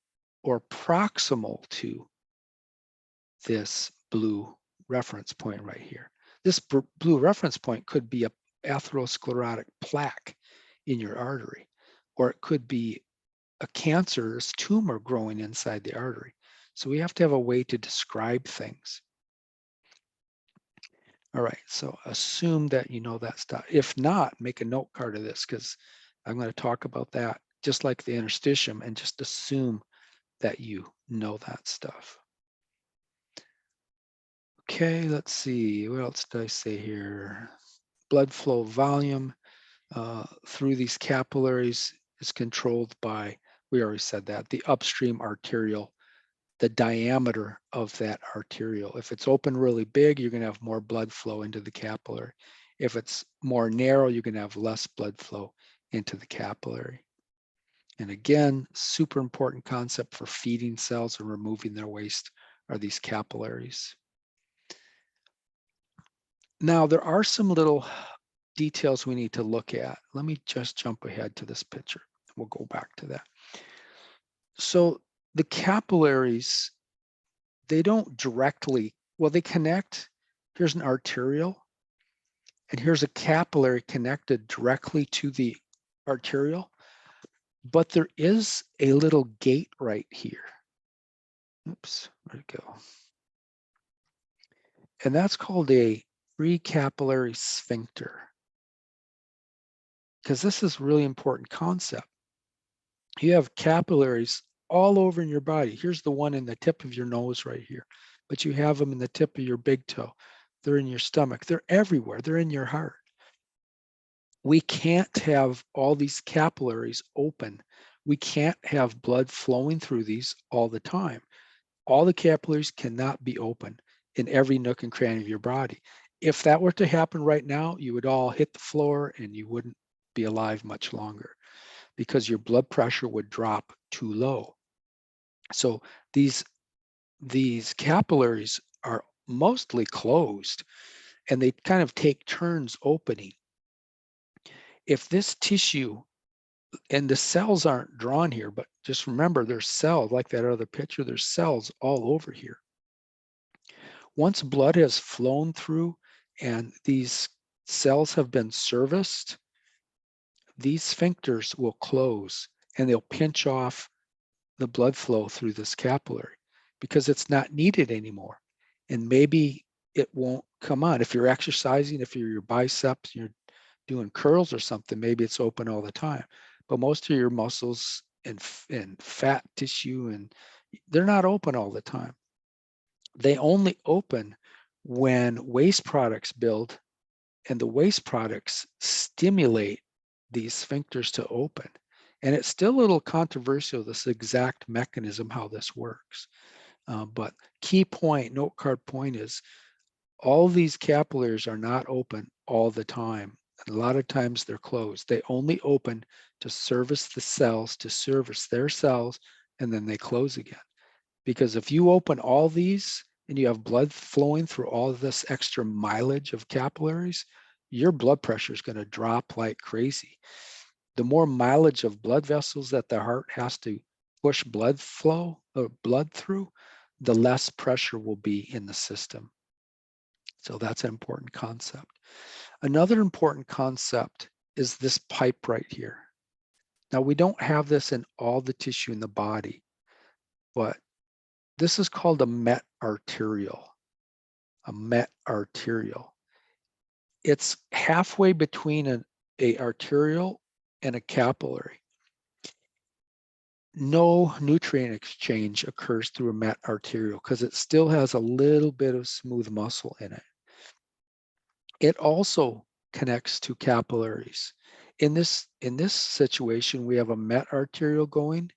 or proximal to this blue reference point right here. This blue reference point could be a atherosclerotic plaque in your artery, or it could be a cancerous tumor growing inside the artery. So we have to have a way to describe things. All right, so assume that you know that stuff. If not, make a note card of this, because I'm going to talk about that just like the interstitium, and just assume that you know that stuff. Okay, let's see, what else did I say here? Blood flow volume through these capillaries is controlled by, we already said that, the upstream arterial, the diameter of that arterial. If it's open really big, you're going to have more blood flow into the capillary. If it's more narrow, you're going to have less blood flow into the capillary. And again, super important concept for feeding cells and removing their waste are these capillaries. Now, there are some little details we need to look at. Let me just jump ahead to this picture. We'll go back to that. So the capillaries, they don't directly, well, they connect. Here's an arterial, and here's a capillary connected directly to the arterial, but there is a little gate right here. Oops, where'd it go? And that's called a precapillary sphincter, because this is a really important concept. You have capillaries all over in your body. Here's the one in the tip of your nose right here, but you have them in the tip of your big toe. They're in your stomach. They're everywhere. They're in your heart. We can't have all these capillaries open. We can't have blood flowing through these all the time. All the capillaries cannot be open in every nook and cranny of your body. If that were to happen right now, you would all hit the floor and you wouldn't be alive much longer, because your blood pressure would drop too low. So these capillaries are mostly closed, and they kind of take turns opening. If this tissue, and the cells aren't drawn here, but just remember there's cells, like that other picture, there's cells all over here. Once blood has flown through and these cells have been serviced, these sphincters will close and they'll pinch off the blood flow through this capillary because it's not needed anymore. And maybe it won't come on. If you're exercising, if you're your biceps, you're doing curls or something, maybe it's open all the time. But most of your muscles and fat tissue, and they're not open all the time. They only open when waste products build, and the waste products stimulate these sphincters to open. And it's still a little controversial, this exact mechanism, how this works. But key point, note card point is, all these capillaries are not open all the time. A lot of times they're closed. They only open to service the cells, to service their cells, and then they close again. Because if you open all these and you have blood flowing through all of this extra mileage of capillaries, your blood pressure is going to drop like crazy. The more mileage of blood vessels that the heart has to push blood flow or blood through, the less pressure will be in the system. So that's an important concept. Another important concept is this pipe right here. Now, we don't have this in all the tissue in the body, but this is called a metarterial. A metarterial. It's halfway between an arterial and a capillary. No nutrient exchange occurs through a metarterial because it still has a little bit of smooth muscle in it. It also connects to capillaries. In this situation, we have a metarterial going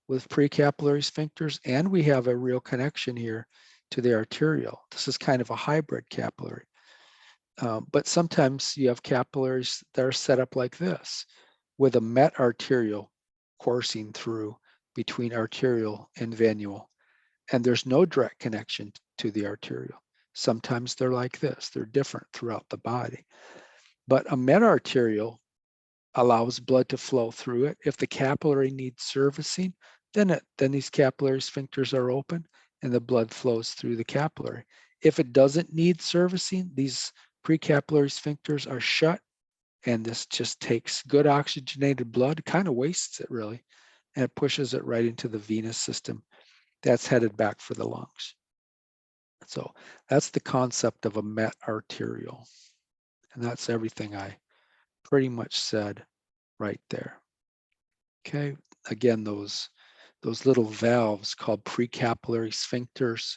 with precapillary sphincters, and we have a real connection here to the arterial. This is kind of a hybrid capillary. But sometimes you have capillaries that are set up like this, with a metarterial coursing through between arterial and venule. and there's no direct connection to the arteriole. Sometimes they're like this, they're different throughout the body. But a meta-arteriole allows blood to flow through it. If the capillary needs servicing, then these capillary sphincters are open and the blood flows through the capillary. If it doesn't need servicing, these precapillary sphincters are shut, and this just takes good oxygenated blood, kind of wastes it really, and it pushes it right into the venous system. That's headed back for the lungs. So that's the concept of a met arteriole. And that's everything I pretty much said right there. Okay, again, those little valves called precapillary sphincters,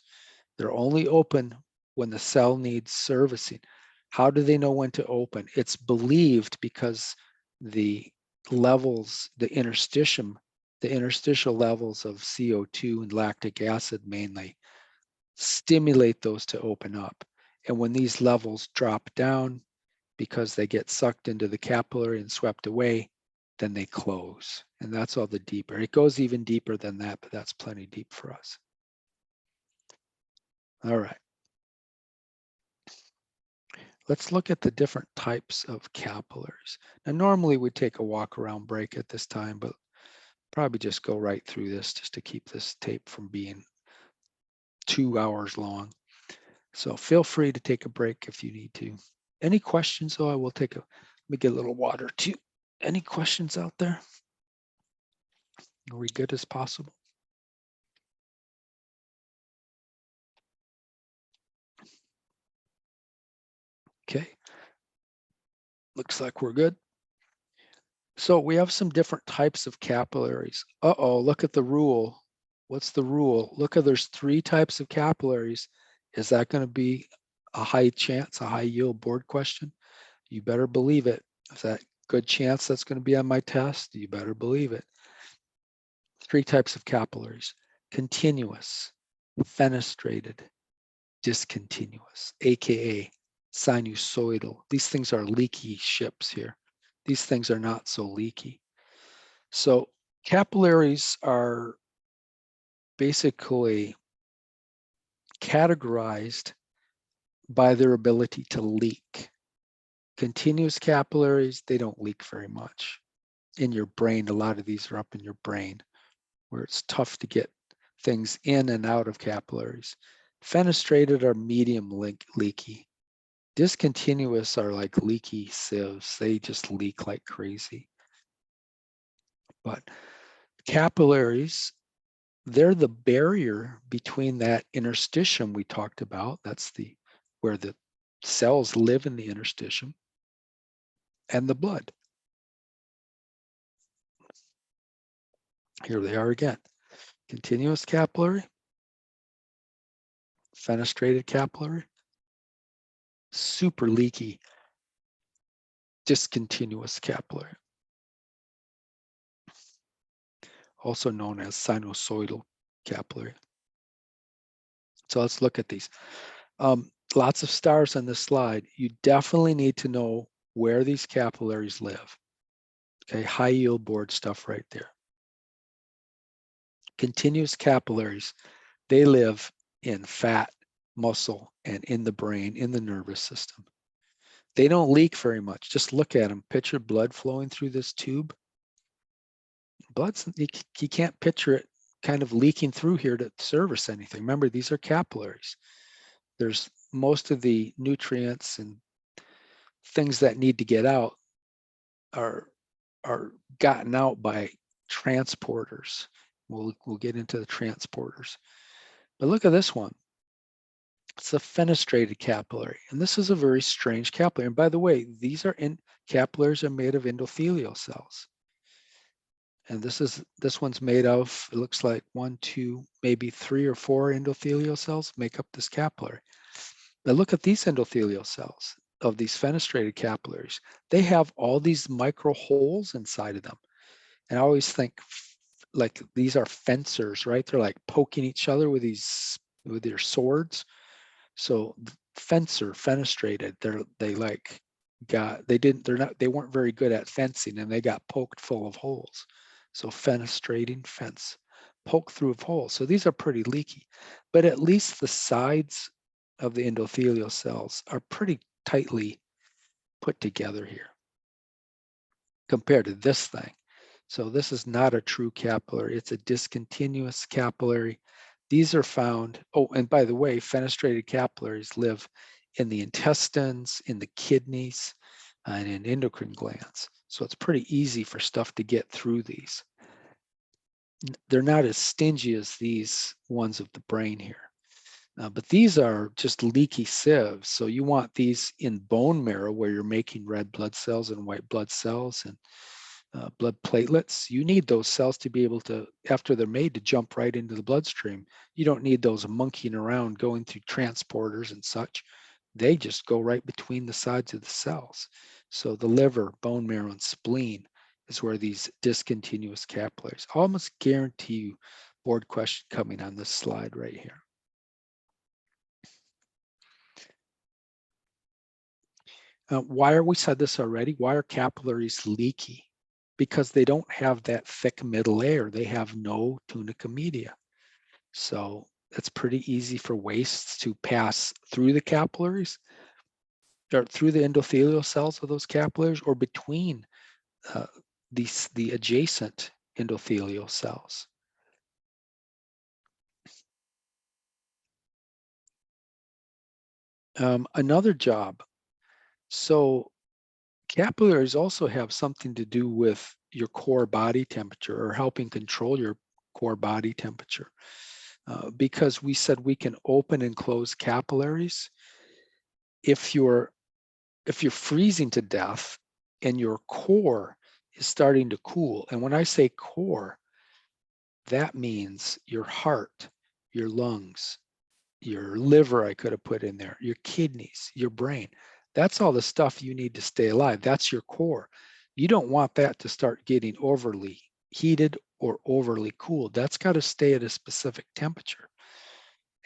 they're only open when the cell needs servicing. How do they know when to open? It's believed because the levels, the interstitial levels of CO2 and lactic acid mainly stimulate those to open up. And when these levels drop down because they get sucked into the capillary and swept away, then they close. And that's all the deeper. It goes even deeper than that, but that's plenty deep for us. All right. Let's look at the different types of capillaries. Now, normally we'd take a walk around break at this time, but probably just go right through this just to keep this tape from being 2 hours long. So feel free to take a break if you need to. Any questions? though? I will take let me get a little water too. Any questions out there? Are we good as possible? Okay. Looks like we're good. So we have some different types of capillaries. Uh-oh, look at the rule. What's the rule? Look, there's 3 types of capillaries. Is that going to be a high chance, a high yield board question? You better believe it. Is that good chance that's going to be on my test? You better believe it. 3 types of capillaries: continuous, fenestrated, discontinuous, AKA sinusoidal. These things are leaky ships here. These things are not so leaky. So capillaries are basically categorized by their ability to leak. Continuous capillaries, they don't leak very much. In your brain, a lot of these are up in your brain, where it's tough to get things in and out of capillaries. Fenestrated are medium leaky. Discontinuous are like leaky sieves. They just leak like crazy. But capillaries, they're the barrier between that interstitium we talked about. That's where the cells live in the interstitium, and the blood. Here they are again. Continuous capillary, fenestrated capillary, super leaky, discontinuous capillary, also known as sinusoidal capillary. So let's look at these. Lots of stars on this slide. You definitely need to know where these capillaries live. Okay, high yield board stuff right there. Continuous capillaries, they live in fat, muscle, and in the brain, in the nervous system. They don't leak very much. Just look at them. Picture blood flowing through this tube. You can't picture it kind of leaking through here to service anything. Remember, these are capillaries. There's most of the nutrients and things that need to get out are gotten out by transporters. We'll get into the transporters. But look at this one. It's a fenestrated capillary. And this is a very strange capillary. And by the way, capillaries are made of endothelial cells. And this one's made of, it looks like 1, 2, maybe 3 or 4 endothelial cells make up this capillary. Now look at these endothelial cells of these fenestrated capillaries. They have all these micro holes inside of them. And I always think like these are fencers, right? They're like poking each other with their swords. So fenestrated, they weren't very good at fencing, and they got poked full of holes. So fenestrating, fence. poke through of holes. So these are pretty leaky, but at least the sides of the endothelial cells are pretty tightly put together here compared to this thing. So this is not a true capillary. It's a discontinuous capillary. These are found, oh, and by the way, fenestrated capillaries live in the intestines, in the kidneys, and in endocrine glands. So it's pretty easy for stuff to get through these. They're not as stingy as these ones of the brain here. But these are just leaky sieves. So you want these in bone marrow where you're making red blood cells and white blood cells and blood platelets. You need those cells to be able to, after they're made, to jump right into the bloodstream. You don't need those monkeying around going through transporters and such. They just go right between the sides of the cells. So the liver, bone marrow, and spleen is where these discontinuous capillaries. I almost guarantee you board question coming on this slide right here. We said this already, why are capillaries leaky? Because they don't have that thick middle layer. They have no tunica media. So it's pretty easy for wastes to pass through the capillaries or through the endothelial cells of those capillaries or between the adjacent endothelial cells. Another job. So capillaries also have something to do with your core body temperature or helping control your core body temperature. Because we said we can open and close capillaries. If you're freezing to death and your core is starting to cool, and when I say core, that means your heart, your lungs, your liver, I could have put in there, your kidneys, your brain. That's all the stuff you need to stay alive. That's your core. You don't want that to start getting overly heated or overly cooled. That's got to stay at a specific temperature.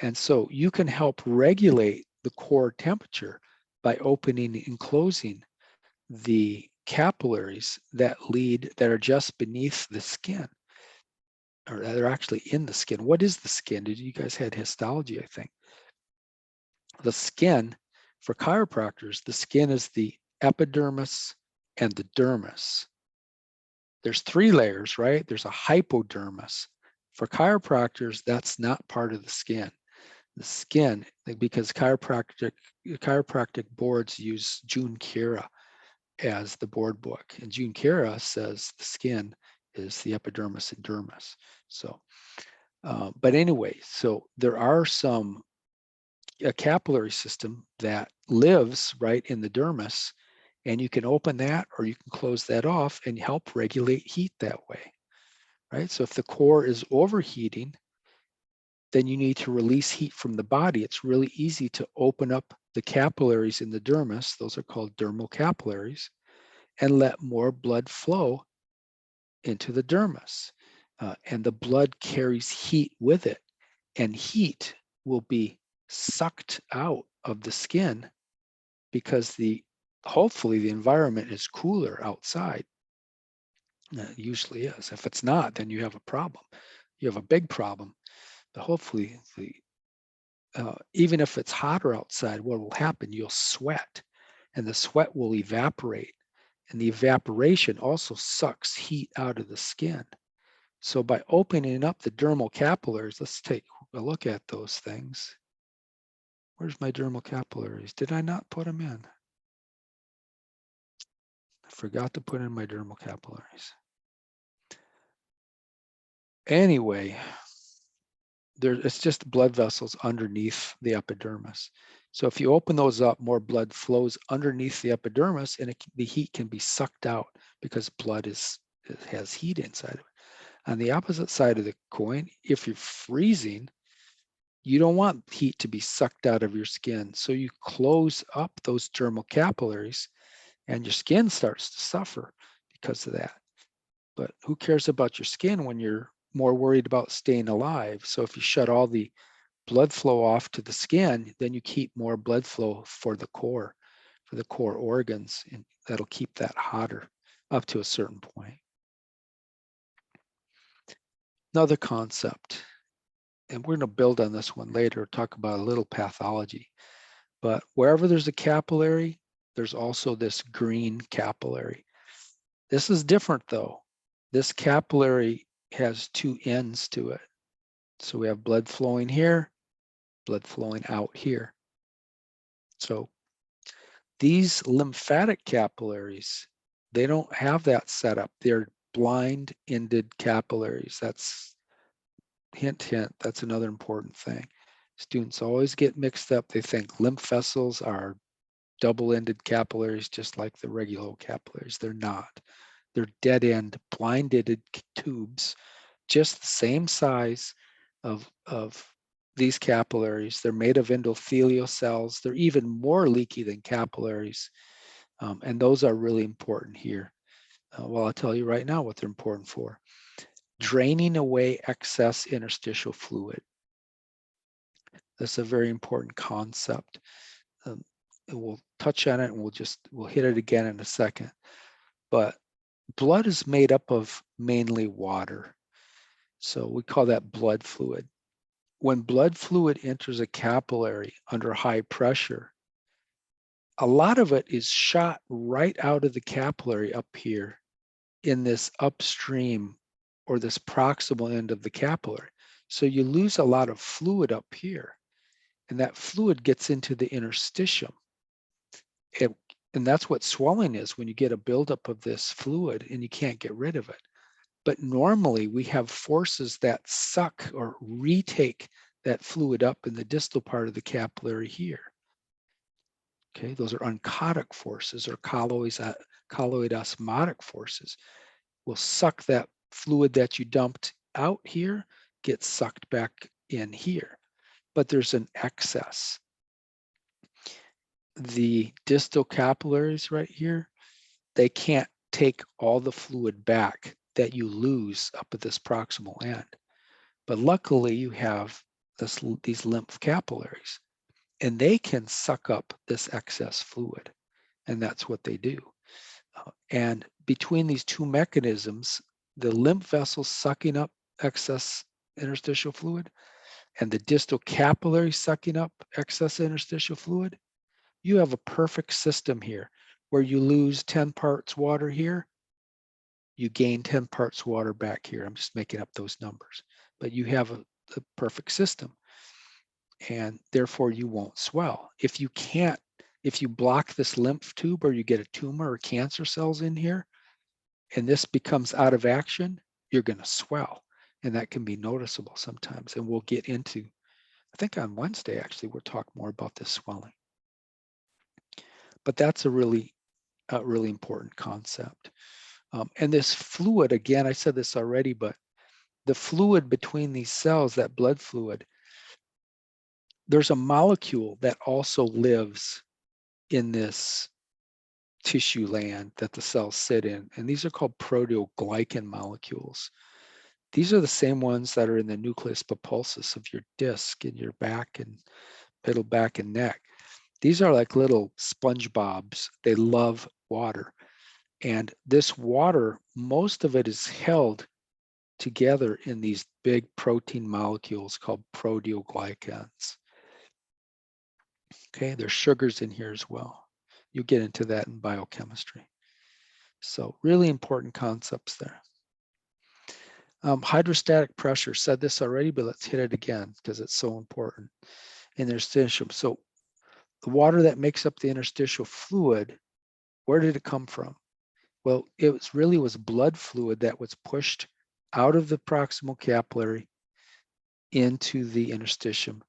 And so you can help regulate the core temperature by opening and closing the capillaries that are just beneath the skin, or they're actually in the skin. What is the skin? Did you guys had histology, I think. The skin, for chiropractors, the skin is the epidermis and the dermis. There's 3 layers, right? There's a hypodermis. For chiropractors, that's not part of the skin. The skin, because chiropractic boards use June Kira as the board book, and June Kira says the skin is the epidermis and dermis. So, but anyway, so there are a capillary system that lives right in the dermis, and you can open that or you can close that off and help regulate heat that way, right? So if the core is overheating, then you need to release heat from the body. It's really easy to open up the capillaries in the dermis, those are called dermal capillaries, and let more blood flow into the dermis. And the blood carries heat with it, and heat will be sucked out of the skin because hopefully the environment is cooler outside. It usually is. If it's not, then you have a problem. You have a big problem. But hopefully even if it's hotter outside, what will happen? You'll sweat, and the sweat will evaporate, and the evaporation also sucks heat out of the skin. So by opening up the dermal capillaries, let's take a look at those things. Where's my dermal capillaries? Did I not put them in? I forgot to put in my dermal capillaries. Anyway, it's just blood vessels underneath the epidermis. So if you open those up, more blood flows underneath the epidermis, and the heat can be sucked out because blood has heat inside of it. On the opposite side of the coin, if you're freezing, you don't want heat to be sucked out of your skin. So you close up those dermal capillaries and your skin starts to suffer because of that. But who cares about your skin when you're more worried about staying alive? So if you shut all the blood flow off to the skin, then you keep more blood flow for the core organs, and that'll keep that hotter up to a certain point. Another concept, and we're going to build on this one later, talk about a little pathology. But wherever there's a capillary, there's also this green capillary. This is different though. This capillary has two ends to it. So we have blood flowing here, blood flowing out here. So these lymphatic capillaries, they don't have that setup. They're blind-ended capillaries. That's hint, hint. That's another important thing. Students always get mixed up. They think lymph vessels are double-ended capillaries, just like the regular capillaries. They're not. They're dead-end, blind-ended tubes, just the same size of these capillaries. They're made of endothelial cells. They're even more leaky than capillaries. And those are really important here. Well, I'll tell you right now what they're important for. Draining away excess interstitial fluid. That's a very important concept. We'll touch on it and we'll hit it again in a second. But blood is made up of mainly water. So we call that blood fluid. When blood fluid enters a capillary under high pressure, a lot of it is shot right out of the capillary up here in this upstream or this proximal end of the capillary. So you lose a lot of fluid up here, and that fluid gets into the interstitium. And that's what swelling is, when you get a buildup of this fluid and you can't get rid of it. But normally we have forces that suck or retake that fluid up in the distal part of the capillary here. Okay, those are oncotic forces, or colloid osmotic forces. Will suck that fluid that you dumped out here, gets sucked back in here. But there's an excess. The distal capillaries right here, they can't take all the fluid back that you lose up at this proximal end. But luckily you have these lymph capillaries, and they can suck up this excess fluid, and that's what they do. And between these two mechanisms, the lymph vessels sucking up excess interstitial fluid and the distal capillary sucking up excess interstitial fluid, you have a perfect system here where you lose 10 parts water here, you gain 10 parts water back here. I'm just making up those numbers, but you have a perfect system, and therefore you won't swell. If you block this lymph tube, or you get a tumor or cancer cells in here, and this becomes out of action, you're going to swell, and that can be noticeable sometimes. And we'll get into, I think on Wednesday, actually, we'll talk more about this swelling. But that's a really important concept. And this fluid, again, I said this already, but the fluid between these cells, that blood fluid, there's a molecule that also lives in this tissue land that the cells sit in, and these are called proteoglycan molecules. These are the same ones that are in the nucleus pulposus of your disc in your back and middle back and neck. These are like little SpongeBobs. They love water. And this water, most of it is held together in these big protein molecules called proteoglycans. Okay, there's sugars in here as well. You'll get into that in biochemistry. So really important concepts there. Hydrostatic pressure, said this already, but let's hit it again because it's so important in the interstitium. So the water that makes up the interstitial fluid, where did it come from? Well, it was blood fluid that was pushed out of the proximal capillary into the interstitium.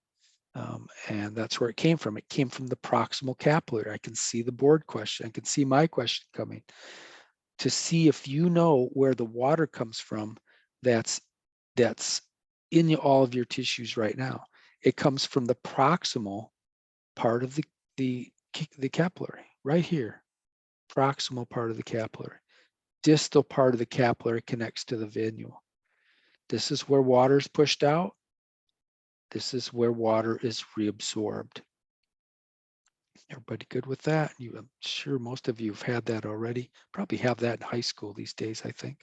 And that's where it came from. It came from the proximal capillary. I can see the board question. I can see my question coming. To see if you know where the water comes from that's in all of your tissues right now. It comes from the proximal part of the capillary, right here. Proximal part of the capillary. Distal part of the capillary connects to the venule. This is where water is pushed out. This is where water is reabsorbed. Everybody good with that? I'm sure most of you have had that already. Probably have that in high school these days, I think.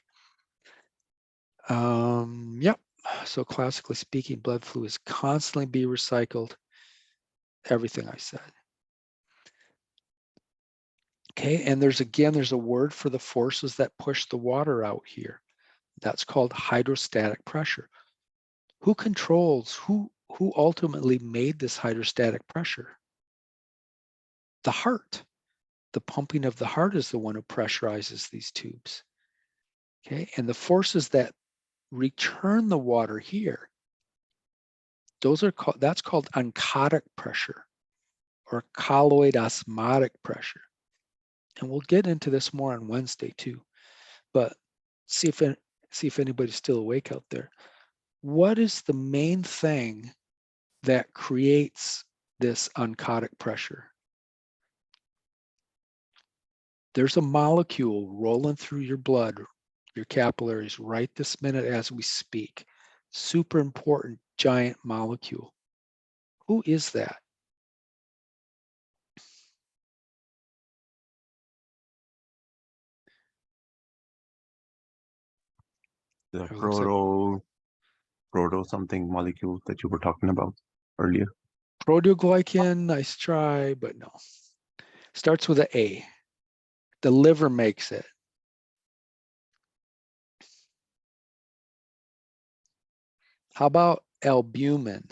Yep, So classically speaking, blood fluid is constantly be recycled. Everything I said. Okay, and there's a word for the forces that push the water out here. That's called hydrostatic pressure. Who controls, who ultimately made this hydrostatic pressure? The heart. The pumping of the heart is the one who pressurizes these tubes. Okay, and the forces that return the water here, that's called oncotic pressure or colloid osmotic pressure. And we'll get into this more on Wednesday too. But see if anybody's still awake out there. What is the main thing that creates this oncotic pressure? There's a molecule rolling through your blood, your capillaries right this minute as we speak. Super important giant molecule. Who is that? The It looks like proto something molecule that you were talking about earlier. proteoglycan, nice try, but no. Starts with an A. The liver makes it. How about albumin?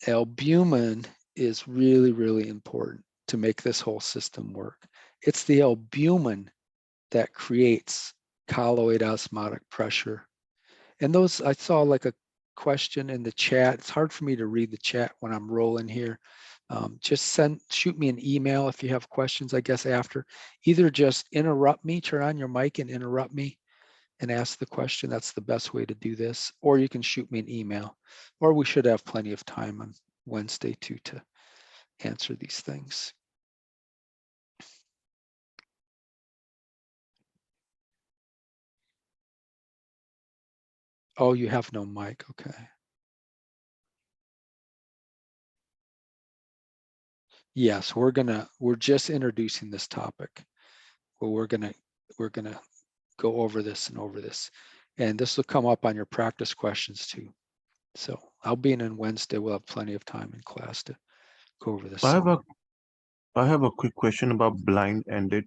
Albumin is really, really important to make this whole system work. It's the albumin that creates colloid osmotic pressure. And those, I saw like a question in the chat. It's hard for me to read the chat when I'm rolling here. Just shoot me an email if you have questions, I guess, after. Either just interrupt me, turn on your mic and interrupt me and ask the question. That's the best way to do this. Or you can shoot me an email. Or we should have plenty of time on Wednesday too to answer these things. Oh, you have no mic, okay. Yes, we're just introducing this topic. Well, we're gonna go over this and over this. And this will come up on your practice questions too. So I'll be in on Wednesday. We'll have plenty of time in class to go over this. I have a quick question about blind-ended.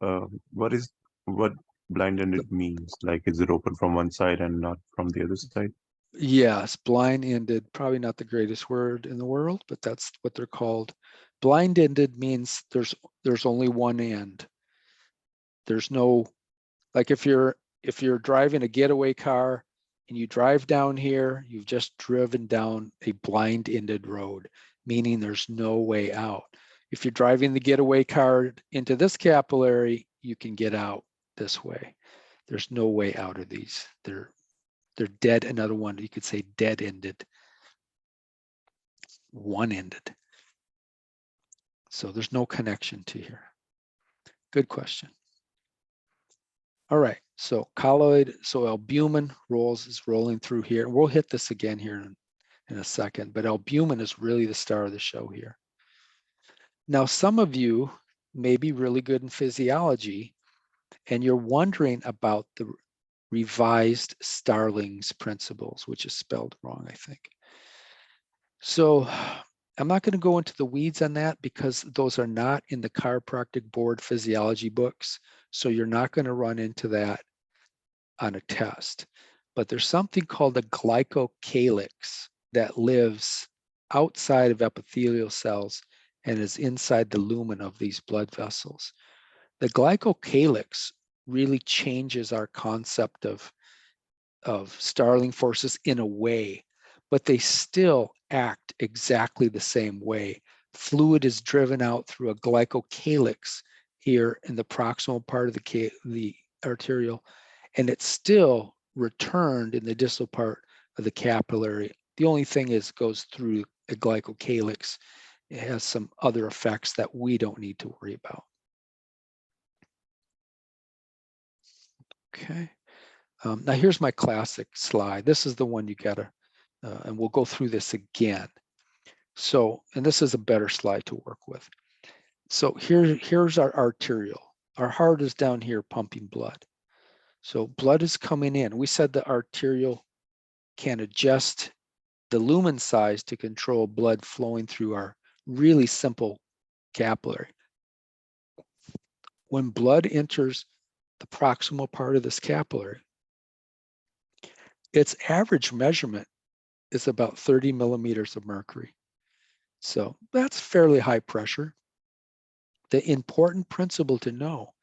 What blind-ended means? Like, is it open from one side and not from the other side? Yes, blind-ended, probably not the greatest word in the world, but that's what they're called. Blind-ended means there's only one end. There's no, like if you're driving a getaway car and you drive down here, you've just driven down a blind-ended road, meaning there's no way out. If you're driving the getaway car into this capillary, you can get out this way. There's no way out of these. They're dead. Another one, you could say dead-ended, one-ended. So there's no connection to here. Good question. All right, so colloid, so albumin is rolling through here. We'll hit this again here in a second, but albumin is really the star of the show here. Now, some of you may be really good in physiology, and you're wondering about the revised Starling's principles, which is spelled wrong, I think. So I'm not going to go into the weeds on that because those are not in the chiropractic board physiology books. So you're not going to run into that on a test. But there's something called a glycocalyx that lives outside of epithelial cells and is inside the lumen of these blood vessels. The glycocalyx really changes our concept of Starling forces in a way, but they still act exactly the same way. Fluid is driven out through a glycocalyx here in the proximal part of the arterial, and it's still returned in the distal part of the capillary. The only thing is it goes through a glycocalyx. It has some other effects that we don't need to worry about. Okay. Now here's my classic slide. This is the one you gotta, and we'll go through this again. So, and this is a better slide to work with. So here's our arterial. Our heart is down here pumping blood. So blood is coming in. We said the arterial can adjust the lumen size to control blood flowing through our really simple capillary. When blood enters the proximal part of this capillary, its average measurement is about 30 millimeters of mercury. So that's fairly high pressure. The important principle to know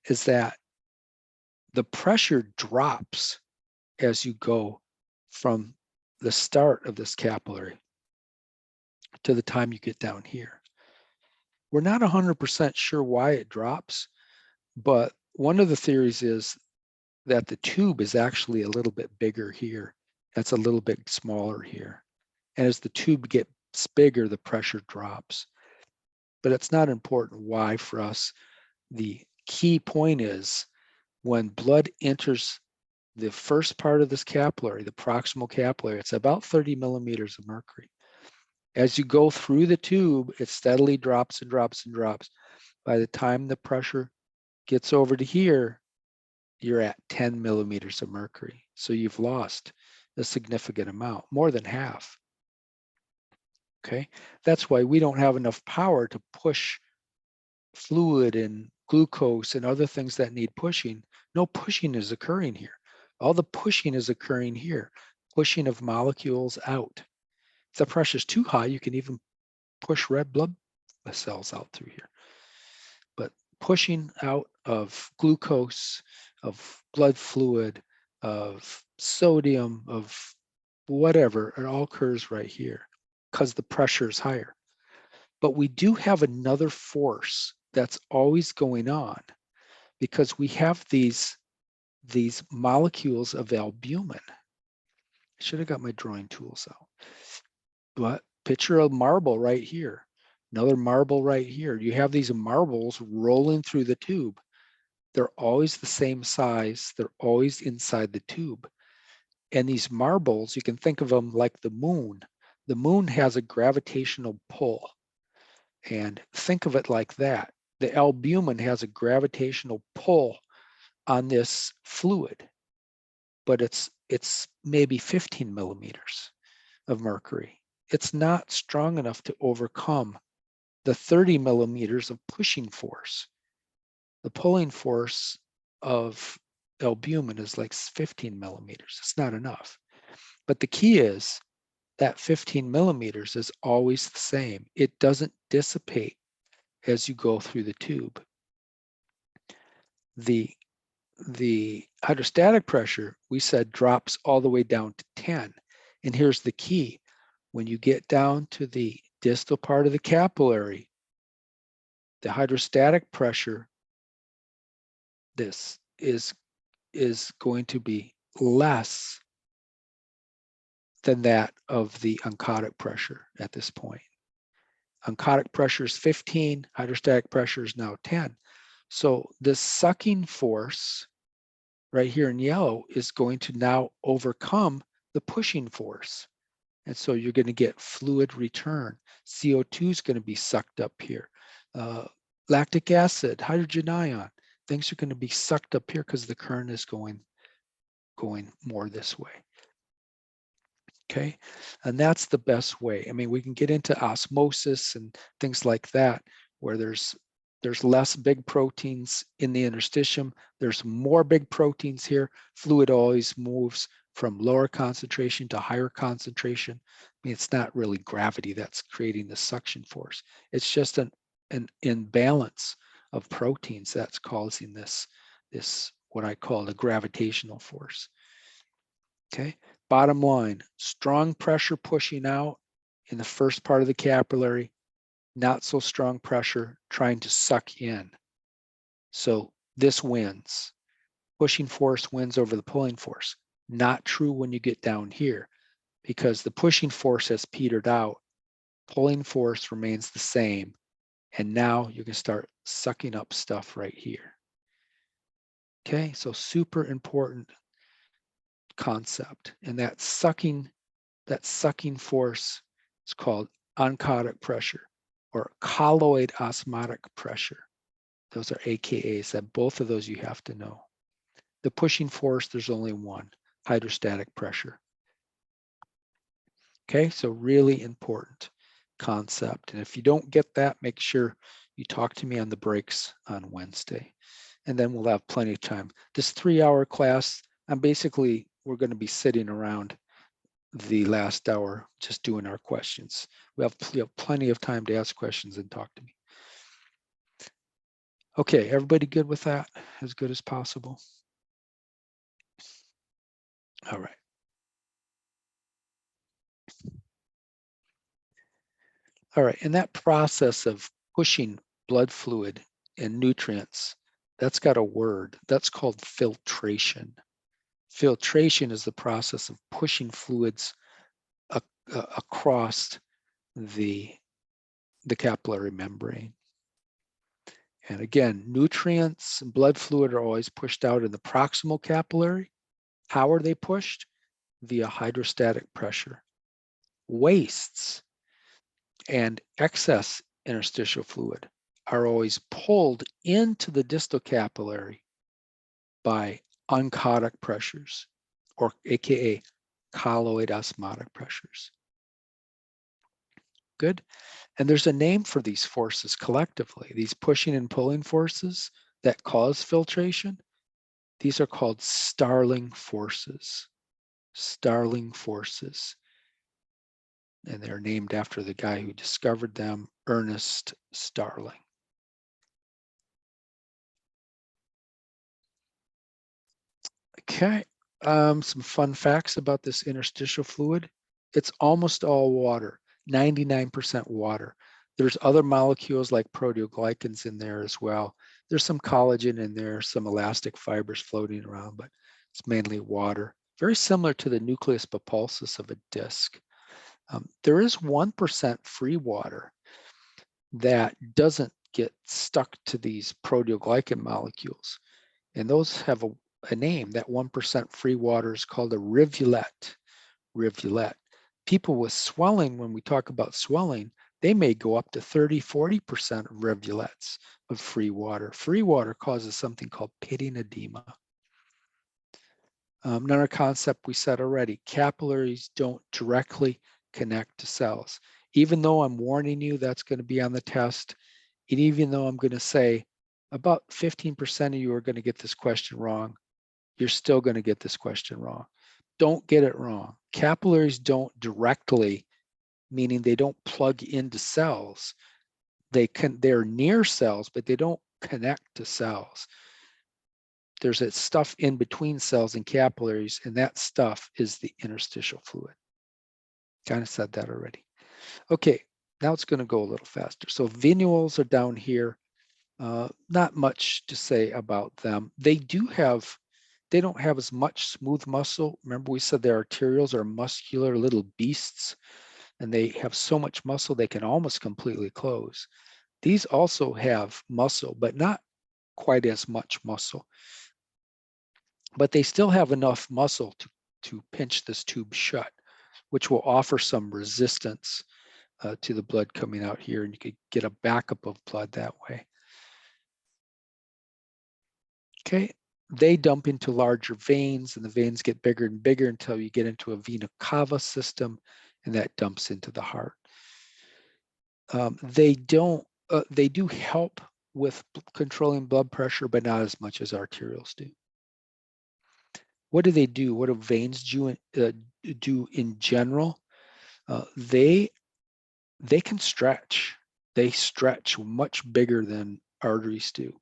is that the pressure drops as you go from the start of this capillary to the time you get down here. We're not 100% sure why it drops, but one of the theories is that the tube is actually a little bit bigger here. That's a little bit smaller here. And as the tube gets bigger, the pressure drops. But it's not important why for us. The key point is when blood enters the first part of this capillary, the proximal capillary, it's about 30 millimeters of mercury. As you go through the tube, it steadily drops and drops and drops. By the time the pressure gets over to here, you're at 10 millimeters of mercury. So you've lost a significant amount, more than half. Okay, that's why we don't have enough power to push fluid and glucose and other things that need pushing. No pushing is occurring here. All the pushing is occurring here, pushing of molecules out. If the pressure is too high, you can even push red blood cells out through here. But pushing out of glucose, of blood fluid, of sodium, of whatever, it all occurs right here because the pressure is higher. But we do have another force that's always going on because we have these molecules of albumin. I should have got my drawing tools out. But picture a marble right here, another marble right here. You have these marbles rolling through the tube. They're always the same size. They're always inside the tube. And these marbles, you can think of them like the moon. The moon has a gravitational pull. And think of it like that. The albumin has a gravitational pull on this fluid, but it's maybe 15 millimeters of mercury. It's not strong enough to overcome the 30 millimeters of pushing force. The pulling force of albumin is like 15 millimeters. It's not enough. But the key is that 15 millimeters is always the same. It doesn't dissipate as you go through the tube. The hydrostatic pressure, we said, drops all the way down to 10. And here's the key. When you get down to the distal part of the capillary, the hydrostatic pressure, this is going to be less than that of the oncotic pressure at this point. Oncotic pressure is 15, hydrostatic pressure is now 10. So this sucking force right here in yellow is going to now overcome the pushing force. And so you're going to get fluid return. CO2 is going to be sucked up here. Lactic acid, hydrogen ion, things are going to be sucked up here because the current is going more this way. Okay, and that's the best way. I mean, we can get into osmosis and things like that, where there's less big proteins in the interstitium. There's more big proteins here. Fluid always moves from lower concentration to higher concentration. I mean, it's not really gravity that's creating the suction force. It's just an imbalance of proteins that's causing this what I call the gravitational force. Okay, bottom line, strong pressure pushing out in the first part of the capillary, not so strong pressure trying to suck in. So this wins. Pushing force wins over the pulling force. Not true when you get down here because the pushing force has petered out. Pulling force remains the same. And now you can start sucking up stuff right here. Okay, so super important concept. And that sucking force is called oncotic pressure or colloid osmotic pressure. Those are AKAs. That both of those you have to know. The pushing force, there's only one, hydrostatic pressure. Okay, so really important concept. And if you don't get that, make sure you talk to me on the breaks on Wednesday. And then we'll have plenty of time. This 3-hour class, we're going to be sitting around the last hour just doing our questions. We have plenty of time to ask questions and talk to me. Okay, everybody good with that? As good as possible? All right. All right, and that process of pushing blood fluid and nutrients, that's got a word. That's called filtration. Filtration is the process of pushing fluids across the capillary membrane. And again, nutrients and blood fluid are always pushed out in the proximal capillary. How are they pushed? Via hydrostatic pressure. Wastes and excess interstitial fluid are always pulled into the distal capillary by oncotic pressures, or AKA colloid osmotic pressures. Good. And there's a name for these forces collectively, these pushing and pulling forces that cause filtration. These are called Starling forces. Starling forces. And they're named after the guy who discovered them, Ernest Starling. Okay, some fun facts about this interstitial fluid. It's almost all water, 99% water. There's other molecules like proteoglycans in there as well. There's some collagen in there, some elastic fibers floating around, but it's mainly water. Very similar to the nucleus pulposus of a disc. There is 1% free water that doesn't get stuck to these proteoglycan molecules. And those have a name. That 1% free water is called a rivulet. Rivulet. People with swelling, when we talk about swelling, they may go up to 30–40% of rivulets of free water. Free water causes something called pitting edema. Another concept we said already, capillaries don't directly connect to cells. Even though I'm warning you that's going to be on the test, and even though I'm going to say about 15% of you are going to get this question wrong, you're still going to get this question wrong. Don't get it wrong. Capillaries don't directly, meaning they don't plug into cells. They're near cells, but they don't connect to cells. There's that stuff in between cells and capillaries, and that stuff is the interstitial fluid. Kind of said that already. Okay, now it's going to go a little faster. So venules are down here. Not much to say about them. They don't have as much smooth muscle. Remember we said their arterioles are muscular little beasts, and they have so much muscle they can almost completely close. These also have muscle, but not quite as much muscle. But they still have enough muscle to pinch this tube shut, which will offer some resistance to the blood coming out here, and you could get a backup of blood that way. Okay, they dump into larger veins, and the veins get bigger and bigger until you get into a vena cava system, and that dumps into the heart. They do help with controlling blood pressure, but not as much as arterioles do. What do they do? What do veins do in general? They can stretch. They stretch much bigger than arteries do.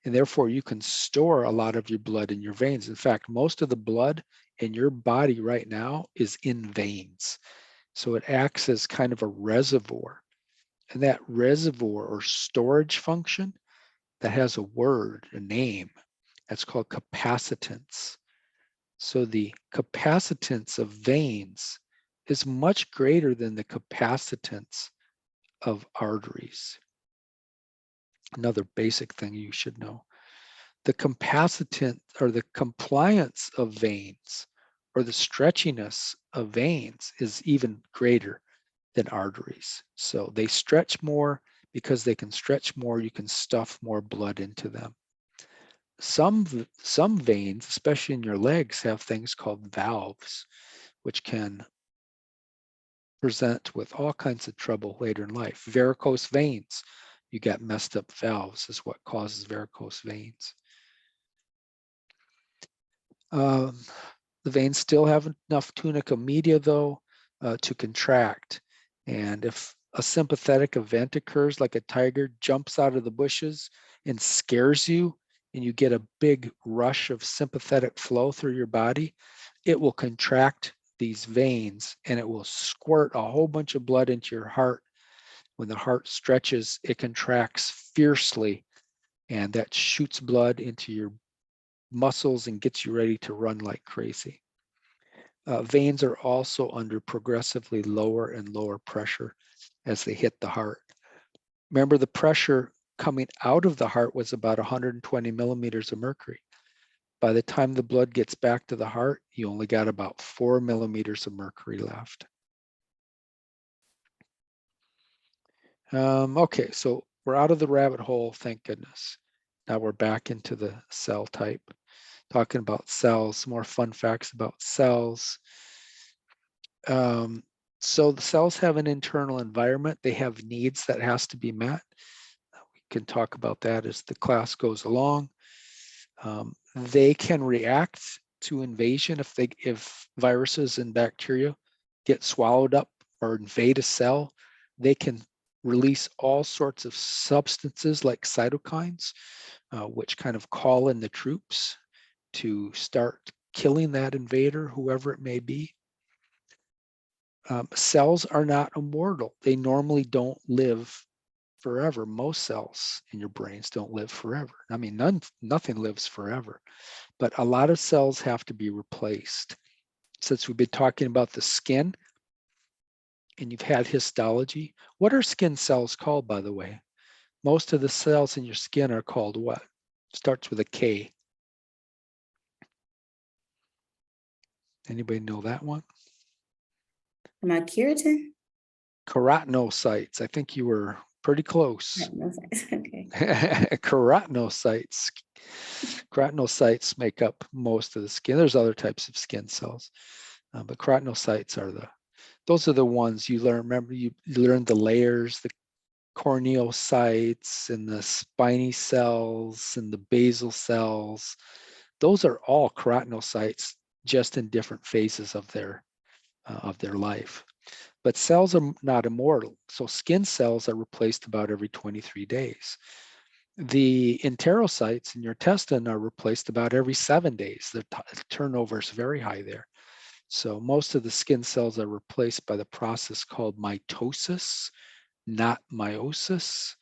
And therefore, you can store a lot of your blood in your veins. In fact, most of the blood in your body right now is in veins. So it acts as kind of a reservoir. And that reservoir or storage function, that has a word, a name, that's called capacitance. So the capacitance of veins is much greater than the capacitance of arteries. Another basic thing you should know. The capacitance or the compliance of veins or the stretchiness of veins is even greater than arteries. So they stretch more. Because they can stretch more, you can stuff more blood into them. Some veins, especially in your legs, have things called valves, which can present with all kinds of trouble later in life. Varicose veins, you got messed up valves is what causes varicose veins. The veins still have enough tunica media though to contract. And if a sympathetic event occurs, like a tiger jumps out of the bushes and scares you, and you get a big rush of sympathetic flow through your body, it will contract these veins and it will squirt a whole bunch of blood into your heart. When the heart stretches, it contracts fiercely, and that shoots blood into your muscles and gets you ready to run like crazy. Veins are also under progressively lower and lower pressure as they hit the heart. Remember, the pressure coming out of the heart was about 120 millimeters of mercury. By the time the blood gets back to the heart, you only got about 4 millimeters of mercury left. Okay, so we're out of the rabbit hole, thank goodness. Now we're back into the cell type, talking about cells, more fun facts about cells. So the cells have an internal environment. They have needs that has to be met. We can talk about that as the class goes along. They can react to invasion if viruses and bacteria get swallowed up or invade a cell. They can release all sorts of substances like cytokines, which kind of call in the troops to start killing that invader, whoever it may be. Cells are not immortal. They normally don't live forever. Most cells in your brains don't live forever. I mean, nothing lives forever, but a lot of cells have to be replaced. Since we've been talking about the skin and you've had histology, what are skin cells called, by the way? Most of the cells in your skin are called what? Starts with a K. Anybody know that one? Am I keratin? Keratinocytes. I think you were pretty close. Okay. Keratinocytes. Keratinocytes make up most of the skin. There's other types of skin cells, but keratinocytes are those are the ones you learn. Remember, you learned the layers, the corneocytes and the spiny cells and the basal cells. Those are all keratinocytes, just in different phases of their life. But cells are not immortal. So skin cells are replaced about every 23 days. The enterocytes in your intestine are replaced about every 7 days. The turnover is very high there. So most of the skin cells are replaced by the process called mitosis, not meiosis.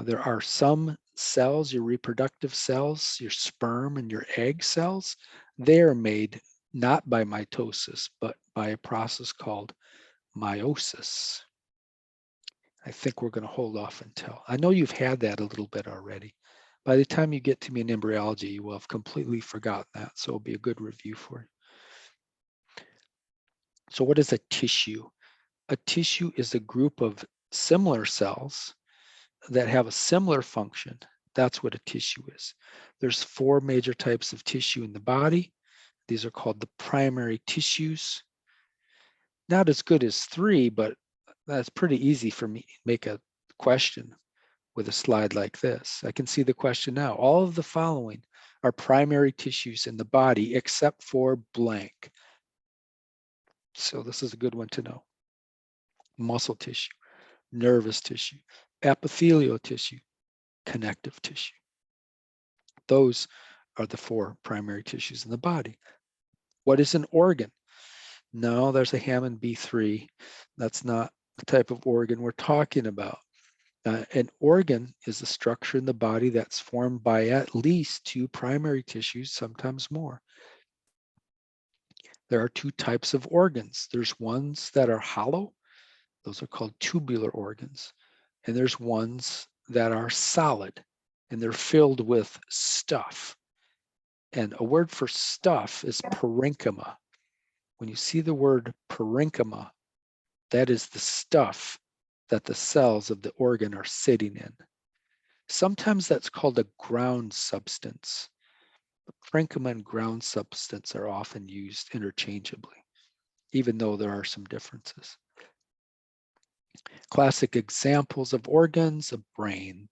There are some cells, your reproductive cells, your sperm and your egg cells, they are made not by mitosis, but by a process called meiosis. I think we're going to hold off until, I know you've had that a little bit already. By the time you get to me in embryology, you will have completely forgotten that. So it'll be a good review for you. So what is a tissue? A tissue is a group of similar cells that have a similar function. That's what a tissue is. There's 4 major types of tissue in the body. These are called the primary tissues. Not as good as 3, but that's pretty easy for me to make a question with a slide like this. I can see the question now. All of the following are primary tissues in the body except for blank. So this is a good one to know. Muscle tissue, nervous tissue, epithelial tissue, connective tissue. Those are the 4 primary tissues in the body. What is an organ? No, there's a Hammond B3. That's not the type of organ we're talking about. An organ is a structure in the body that's formed by at least 2 primary tissues, sometimes more. There are 2 types of organs. There's ones that are hollow. Those are called tubular organs. And there's ones that are solid, and they're filled with stuff. And a word for stuff is parenchyma. When you see the word parenchyma, that is the stuff that the cells of the organ are sitting in. Sometimes that's called a ground substance. Parenchyma and ground substance are often used interchangeably, even though there are some differences. Classic examples of organs: the brain,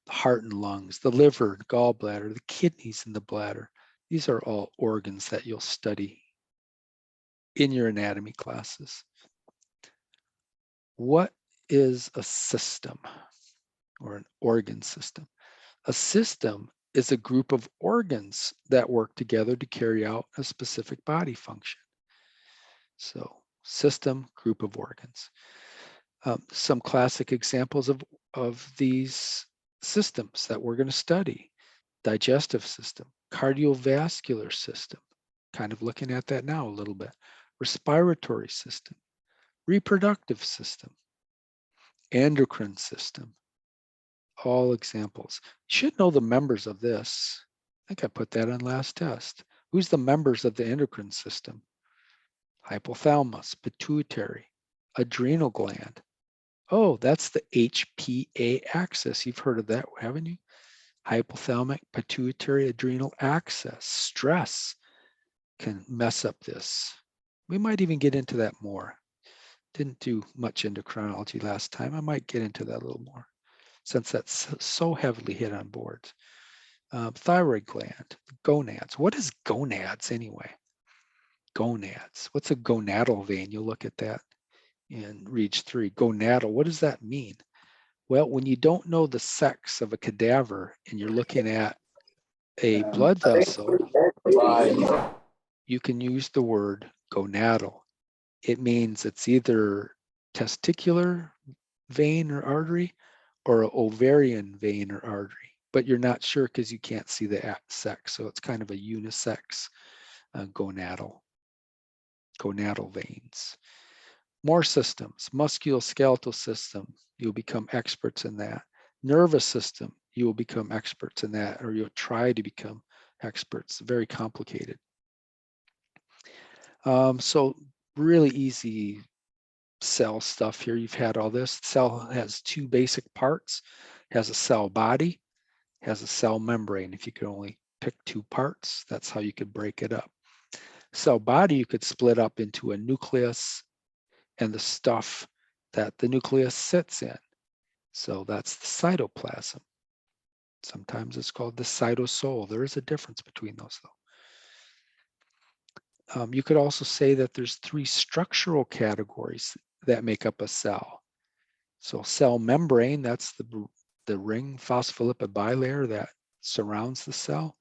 the heart and lungs, the liver, the gallbladder, the kidneys and the bladder. These are all organs that you'll study in your anatomy classes. What is a system or an organ system? A system is a group of organs that work together to carry out a specific body function. So system, group of organs. Some classic examples of these systems that we're going to study: digestive system, cardiovascular system, kind of looking at that now a little bit, respiratory system, reproductive system, endocrine system, all examples. You should know the members of this. I think I put that on last test. Who's the members of the endocrine system? Hypothalamus, pituitary, adrenal gland. Oh, that's the HPA axis. You've heard of that, haven't you? Hypothalamic pituitary adrenal axis. Stress can mess up this. We might even get into that more. Didn't do much endocrinology last time. I might get into that a little more, since that's so heavily hit on boards. Thyroid gland, gonads. What is gonads anyway? Gonads. What's a gonadal vein? You'll look at that in Reach 3. Gonadal, what does that mean? Well, when you don't know the sex of a cadaver and you're looking at a blood vessel, you can use the word gonadal. It means it's either testicular vein or artery or an ovarian vein or artery, but you're not sure because you can't see the sex. So it's kind of a unisex gonadal veins. More systems: musculoskeletal system, you'll become experts in that. Nervous system, you will become experts in that, or you'll try to become experts. Very complicated. So really easy cell stuff here. You've had all this. Cell has two basic parts. It has a cell body, has a cell membrane. If you could only pick two parts, that's how you could break it up. Cell body you could split up into a nucleus and the stuff that the nucleus sits in. So that's the cytoplasm. Sometimes it's called the cytosol. There is a difference between those though. You could also say that there's three structural categories that make up a cell. So cell membrane, that's the ring phospholipid bilayer that surrounds the cell.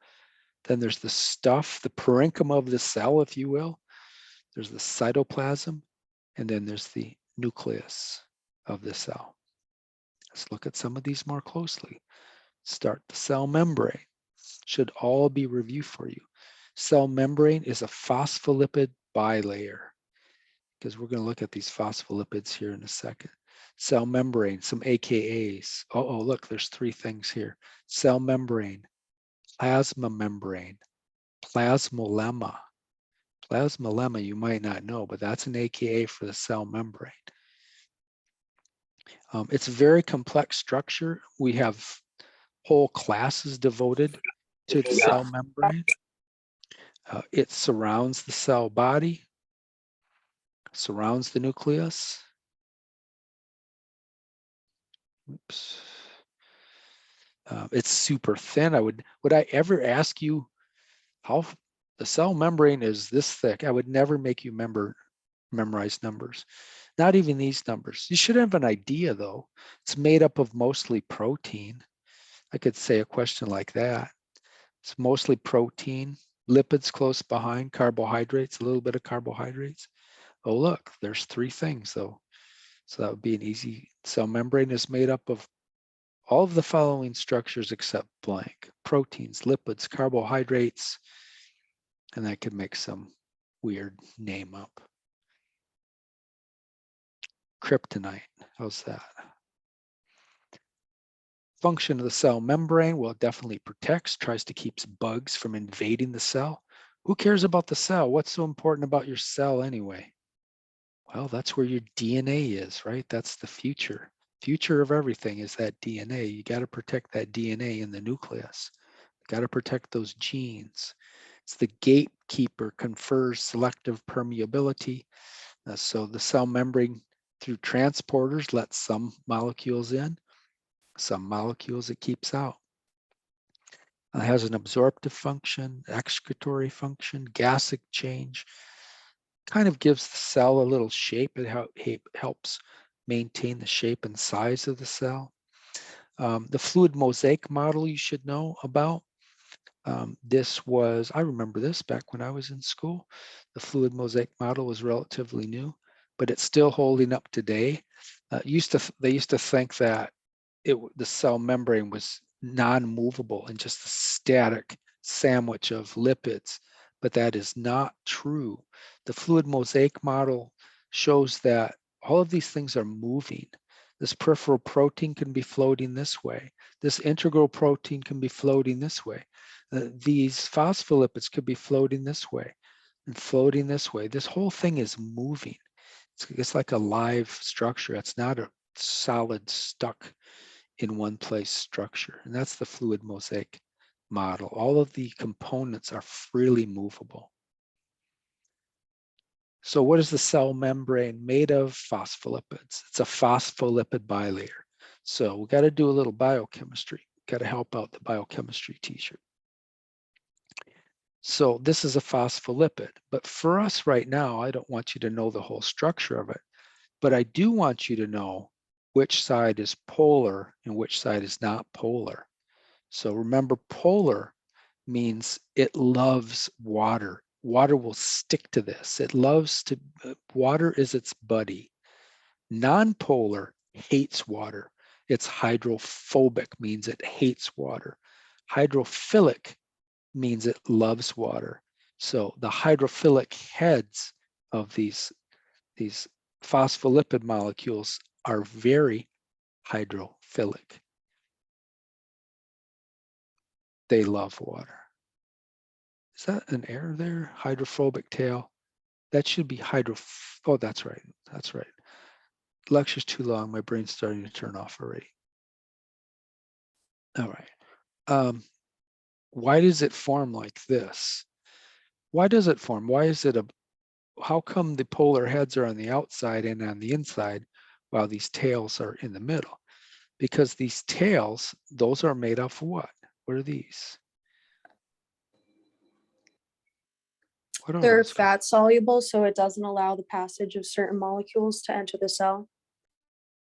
Then there's the stuff, the parenchyma of the cell, if you will. There's the cytoplasm, and then there's the nucleus of the cell. Let's look at some of these more closely. Start the cell membrane. Should all be reviewed for you. Cell membrane is a phospholipid bilayer, because we're going to look at these phospholipids here in a second. Cell membrane, some AKAs. Oh, look, there's three things here. Cell membrane, plasma membrane, plasmolemma. Plasmolemma you might not know, but that's an AKA for the cell membrane. It's a very complex structure. We have whole classes devoted to the cell membrane. It surrounds the cell body, surrounds the nucleus. Oops. It's super thin. Would I ever ask you how the cell membrane is this thick? I would never make you memorize numbers. Not even these numbers. You should have an idea though. It's made up of mostly protein. I could say a question like that. It's mostly protein, lipids close behind, carbohydrates, a little bit of carbohydrates. Oh, look, there's three things though. So that would be an easy. Cell membrane is made up of all of the following structures except blank: proteins, lipids, carbohydrates, and I could make some weird name up. Kryptonite, how's that? Function of the cell membrane, well, it definitely protects, tries to keep bugs from invading the cell. Who cares about the cell? What's so important about your cell anyway? Well, that's where your DNA is, right? That's the future. Future of everything is that DNA. You got to protect that DNA in the nucleus. You got to protect those genes. It's the gatekeeper, confers selective permeability. So the cell membrane through transporters, lets some molecules in, some molecules it keeps out. It has an absorptive function, excretory function, gas exchange, kind of gives the cell a little shape. It helps maintain the shape and size of the cell. The fluid mosaic model you should know about. This was, I remember this back when I was in school. The fluid mosaic model was relatively new, but it's still holding up today. They used to think that the cell membrane was non-movable and just a static sandwich of lipids, but that is not true. The fluid mosaic model shows that all of these things are moving. This peripheral protein can be floating this way. This integral protein can be floating this way. These phospholipids could be floating this way and floating this way. This whole thing is moving. It's like a live structure. It's not a solid stuck in one place structure. And that's the fluid mosaic model. All of the components are freely movable. So what is the cell membrane made of? Phospholipids. It's a phospholipid bilayer. So we got to do a little biochemistry. Got to help out the biochemistry t-shirt. So this is a phospholipid, but for us right now, I don't want you to know the whole structure of it, but I do want you to know which side is polar and which side is not polar. So remember, polar means it loves water. Water will stick to this. It loves to, water is its buddy. Non-polar hates water. It's hydrophobic, means it hates water. Hydrophilic means it loves water. So the hydrophilic heads of these phospholipid molecules are very hydrophilic. They love water. Is that an error there? Hydrophobic tail. That should be oh, that's right. That's right. Lecture's too long. My brain's starting to turn off already. All right. Why does it form like this? Why does it form? Why is it how come the polar heads are on the outside and on the inside while these tails are in the middle? Because these tails, those are made of what? What are these? What are They're those called? fat soluble, so it doesn't allow the passage of certain molecules to enter the cell.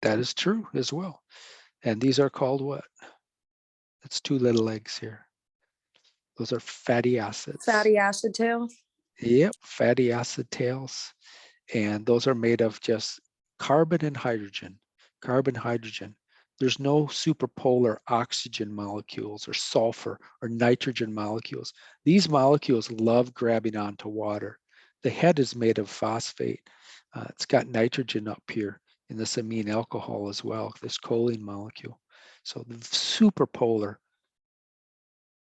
That is true as well. And these are called what? It's two little legs here. Those are fatty acids. Fatty acid tail. Yep, fatty acid tails. And those are made of just carbon and hydrogen. Carbon, hydrogen. There's no superpolar oxygen molecules or sulfur or nitrogen molecules. These molecules love grabbing onto water. The head is made of phosphate. It's got nitrogen up here in this amine alcohol as well, this choline molecule. So the superpolar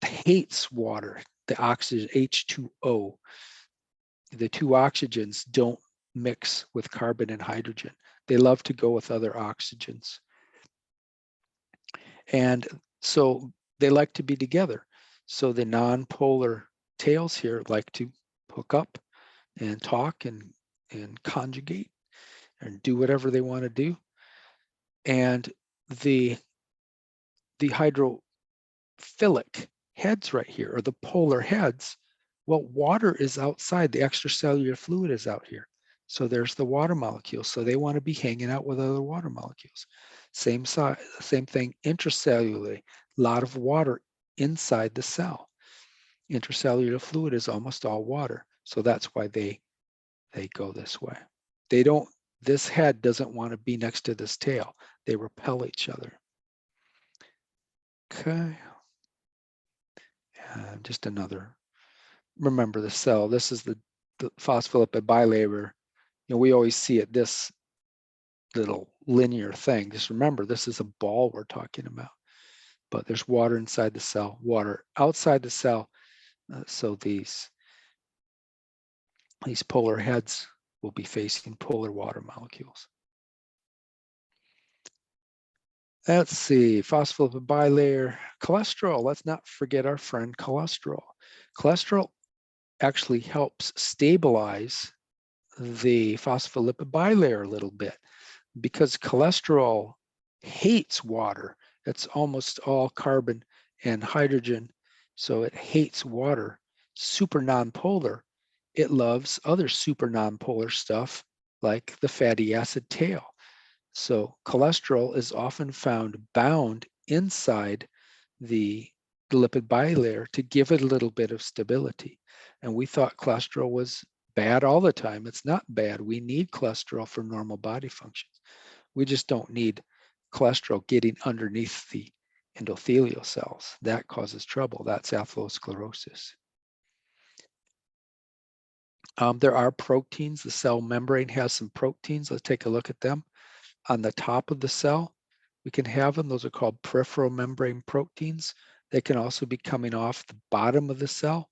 hates water, the oxygen, H2O. The two oxygens don't mix with carbon and hydrogen. They love to go with other oxygens. And so they like to be together. So the non-polar tails here like to hook up and talk and conjugate and do whatever they want to do. And the hydrophilic heads right here, or the polar heads, well, water is outside, the extracellular fluid is out here. So there's the water molecules. So they want to be hanging out with other water molecules. Same thing intracellularly, a lot of water inside the cell. Intracellular fluid is almost all water. So that's why they go this way. This head doesn't want to be next to this tail. They repel each other. Okay. And just another, remember the cell, this is the phospholipid bilayer. You know, we always see it, this little linear thing. Just remember, this is a ball we're talking about, but there's water inside the cell, water outside the cell. So these polar heads will be facing polar water molecules. Let's see, phospholipid bilayer, cholesterol. Let's not forget our friend cholesterol. Cholesterol actually helps stabilize the phospholipid bilayer a little bit. because cholesterol hates water. It's almost all carbon and hydrogen, so it hates water. Super nonpolar, it loves other super nonpolar stuff like the fatty acid tail. So cholesterol is often found bound inside the lipid bilayer to give it a little bit of stability. And we thought cholesterol was bad all the time. It's not bad. We need cholesterol for normal body functions. We just don't need cholesterol getting underneath the endothelial cells. That causes trouble. That's atherosclerosis. There are proteins. The cell membrane has some proteins. Let's take a look at them. On the top of the cell, we can have them. Those are called peripheral membrane proteins. They can also be coming off the bottom of the cell,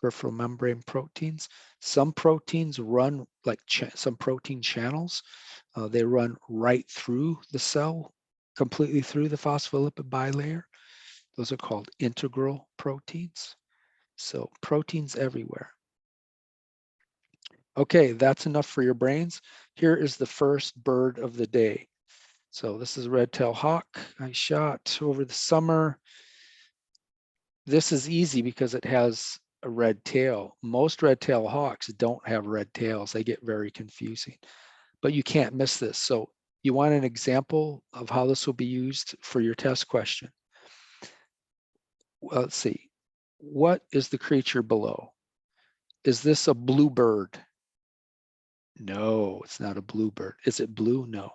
peripheral membrane proteins. Some proteins run like some protein channels. They run right through the cell, completely through the phospholipid bilayer. Those are called integral proteins. So proteins everywhere. Okay, that's enough for your brains. Here is the first bird of the day. So this is a red-tailed hawk I shot over the summer. This is easy because it has a red tail. Most red-tailed hawks don't have red tails. They get very confusing, but you can't miss this. So you want an example of how this will be used for your test question. Well, let's see. What is the creature below? Is this a bluebird? No, it's not a bluebird. Is it blue? No.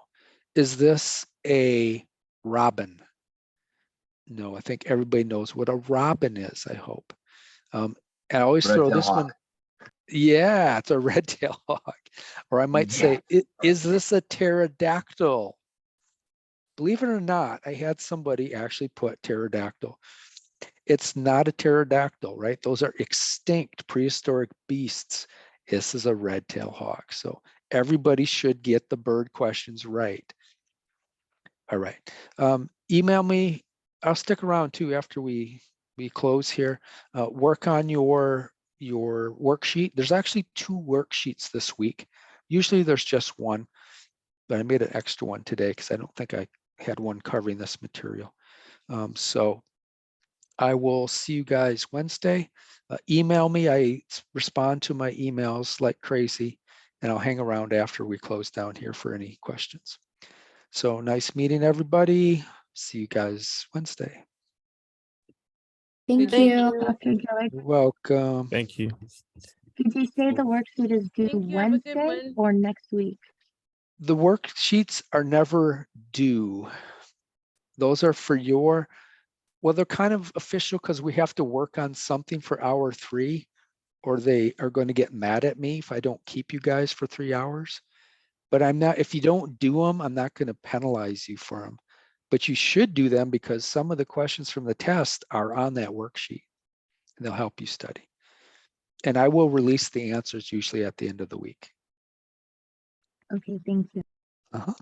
Is this a robin? No, I think everybody knows what a robin is, I hope. I always throw Red-tailed this hawk. one. Yeah, it's a red-tailed hawk. Or I might say, is this a pterodactyl? Believe it or not, I had somebody actually put pterodactyl. It's not a pterodactyl, right? Those are extinct prehistoric beasts. This is a red-tailed hawk. So everybody should get the bird questions right. All right. Email me. I'll stick around too after we close here. Work on your worksheet. There's actually 2 worksheets this week. Usually there's just one, but I made an extra one today because I don't think I had one covering this material. So I will see you guys Wednesday. Email me. I respond to my emails like crazy, and I'll hang around after we close down here for any questions. So nice meeting everybody. See you guys Wednesday. Thank Thank you, you. Dr. Gillick. You're welcome. Thank you. Did you say the worksheet is due Thank you. Have a good Wednesday one. or next week? The worksheets are never due. Those are for your, well, they're kind of official because we have to work on something for hour 3, or they are going to get mad at me if I don't keep you guys for 3 hours. But I'm not, if you don't do them, I'm not going to penalize you for them. But you should do them because some of the questions from the test are on that worksheet and they'll help you study. And I will release the answers usually at the end of the week. Okay, thank you. Uh-huh.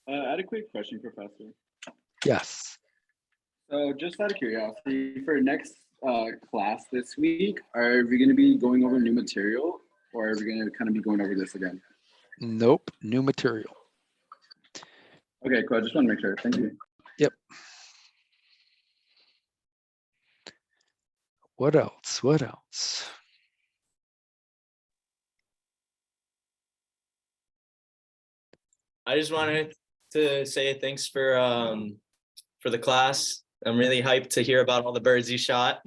I had a quick question, Professor. Yes. So just out of curiosity, for next class this week, are we going to be going over new material, or are we going to kind of be going over this again? Nope. New material. Okay, cool. I just want to make sure. Thank you. Yep. What else? What else? I just wanted to say thanks for the class. I'm really hyped to hear about all the birds you shot.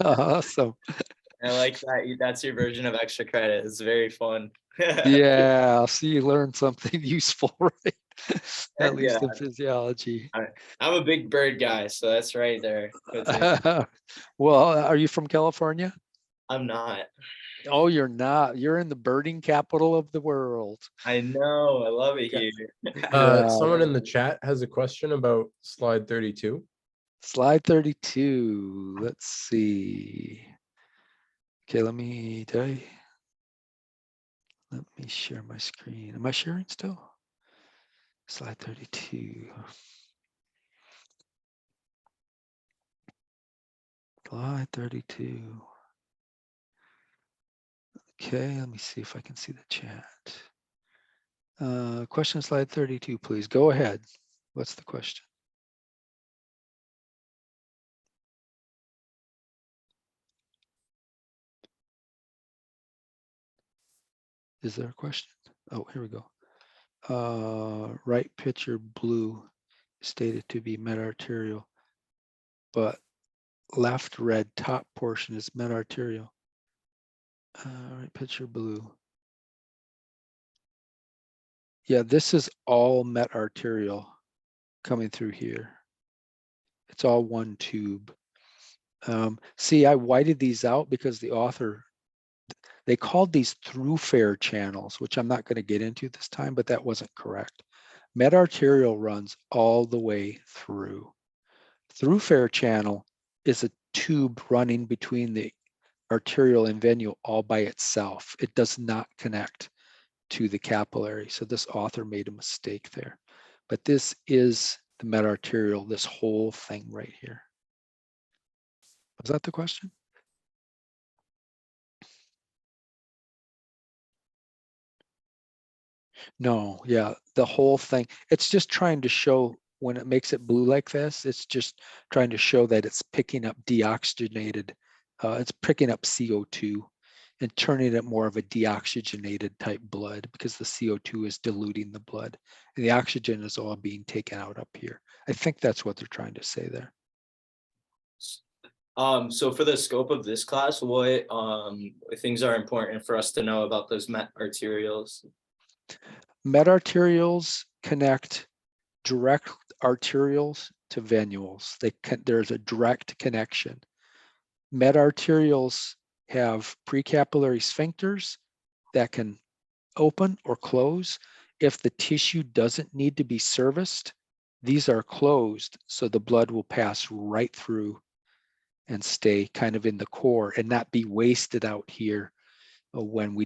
Awesome. I like that. That's your version of extra credit. It's very fun. Yeah, I'll see you learn something useful, right? At least Yeah. in physiology. I'm a big bird guy, so that's right there. That's Well, are you from California? I'm not. Oh, you're not. You're in the birding capital of the world. I know. I love it Okay. here. Yeah. Someone in the chat has a question about slide 32. Slide 32. Let's see. Okay, let me share my screen. Am I sharing still? Slide 32. Slide 32. Okay, let me see if I can see the chat. Question slide 32, please. Go ahead. What's the question? Is there a question? Oh, here we go. Right picture blue stated to be meta-arterial, but left red top portion is meta-arterial. Right picture blue. Yeah, this is all meta-arterial coming through here. It's all one tube. See, I whited these out because the author, they called these through-fare channels, which I'm not going to get into this time, but that wasn't correct. Meta-arterial runs all the way through. Through-fare channel is a tube running between the arterial and venule all by itself. It does not connect to the capillary. So this author made a mistake there. But this is the meta-arterial, this whole thing right here. Was that the question? No, yeah, the whole thing. It's just trying to show when it makes it blue like this, it's just trying to show that it's picking up deoxygenated, it's picking up CO2 and turning it more of a deoxygenated type blood because the CO2 is diluting the blood and the oxygen is all being taken out up here. I think that's what they're trying to say there. So for the scope of this class, what things are important for us to know about those meta-arterials? Meta-arterials connect direct arterioles to venules. There's a direct connection. Meta-arterioles have precapillary sphincters that can open or close. If the tissue doesn't need to be serviced, these are closed, so the blood will pass right through and stay kind of in the core and not be wasted out here when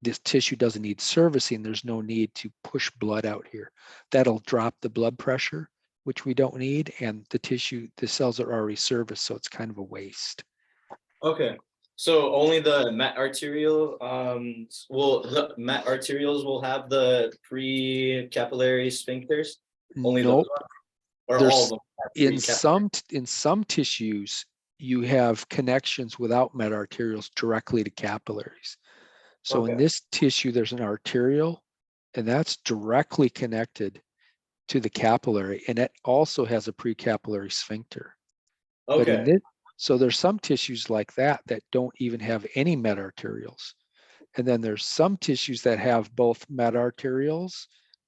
this tissue doesn't need servicing. There's no need to push blood out here. That'll drop the blood pressure, which we don't need, and the cells are already serviced, so it's kind of a waste. Okay, so only the meta-arterial the meta-arterials will have the pre-capillary sphincters? Only Nope. those, or all of them have In some tissues, you have connections without meta-arterials directly to capillaries. So in this tissue, there's an arterial, and that's directly connected to the capillary, and it also has a precapillary sphincter. But in this, so there's some tissues like that don't even have any meta-arterials. And then there's some tissues that have both meta-arterials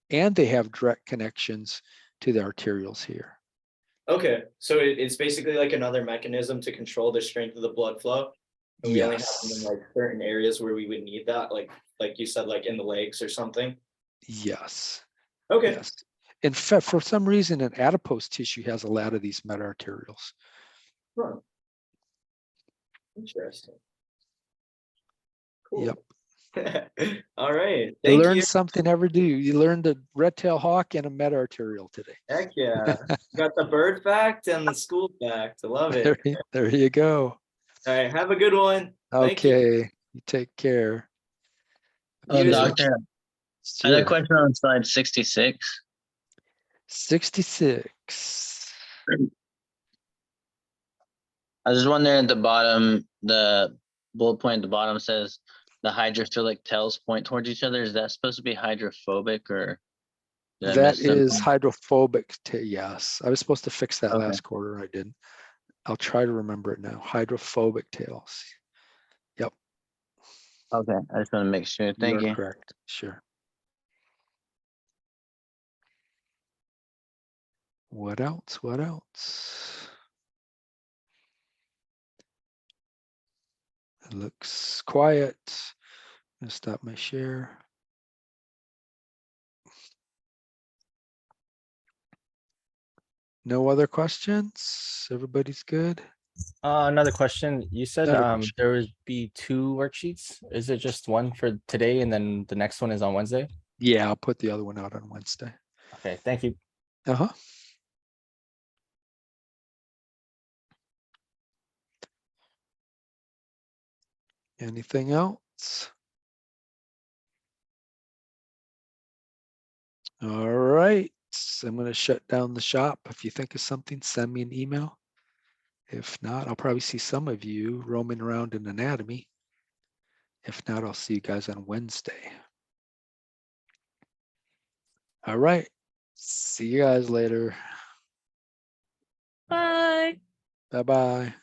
and they have direct connections to the arterioles here. Okay, so it's basically like another mechanism to control the strength of the blood flow. And we only have them in like certain areas where we would need that, like you said, like in the legs or something. Yes. Okay. Yes. In fact, for some reason, an adipose tissue has a lot of these meta-arterials. Huh. Interesting. Cool. Yep. All right. You Thank learn you. something every day. You learned a red-tailed hawk and a meta-arterial today. Heck yeah. Got the bird fact and the school fact. I love it. There you go. All right. Have a good one. Thank you. Okay. You take care. Oh, You as well. doctor, I had a Sure. question on slide 66. 66. I was just wondering at the bottom, the bullet point at the bottom says the hydrophilic tails point towards each other. Is that supposed to be hydrophobic or did I That miss something? is hydrophobic. Yes. I was supposed to fix that Okay. last quarter. I didn't. I'll try to remember it now. Hydrophobic tails. Yep. Okay, I just want to make sure. Thank You're you. correct. Sure. What else? What else? It looks quiet. I'm gonna stop my share. No other questions? Everybody's good? Another question. You said Another question. there would be 2 worksheets. Is it just one for today and then the next one is on Wednesday? Yeah, I'll put the other one out on Wednesday. Okay, thank you. Uh-huh. Anything else? All right, so I'm gonna shut down the shop. If you think of something, send me an email. If not, I'll probably see some of you roaming around in anatomy. If not, I'll see you guys on Wednesday. All right, see you guys later. Bye. Bye-bye.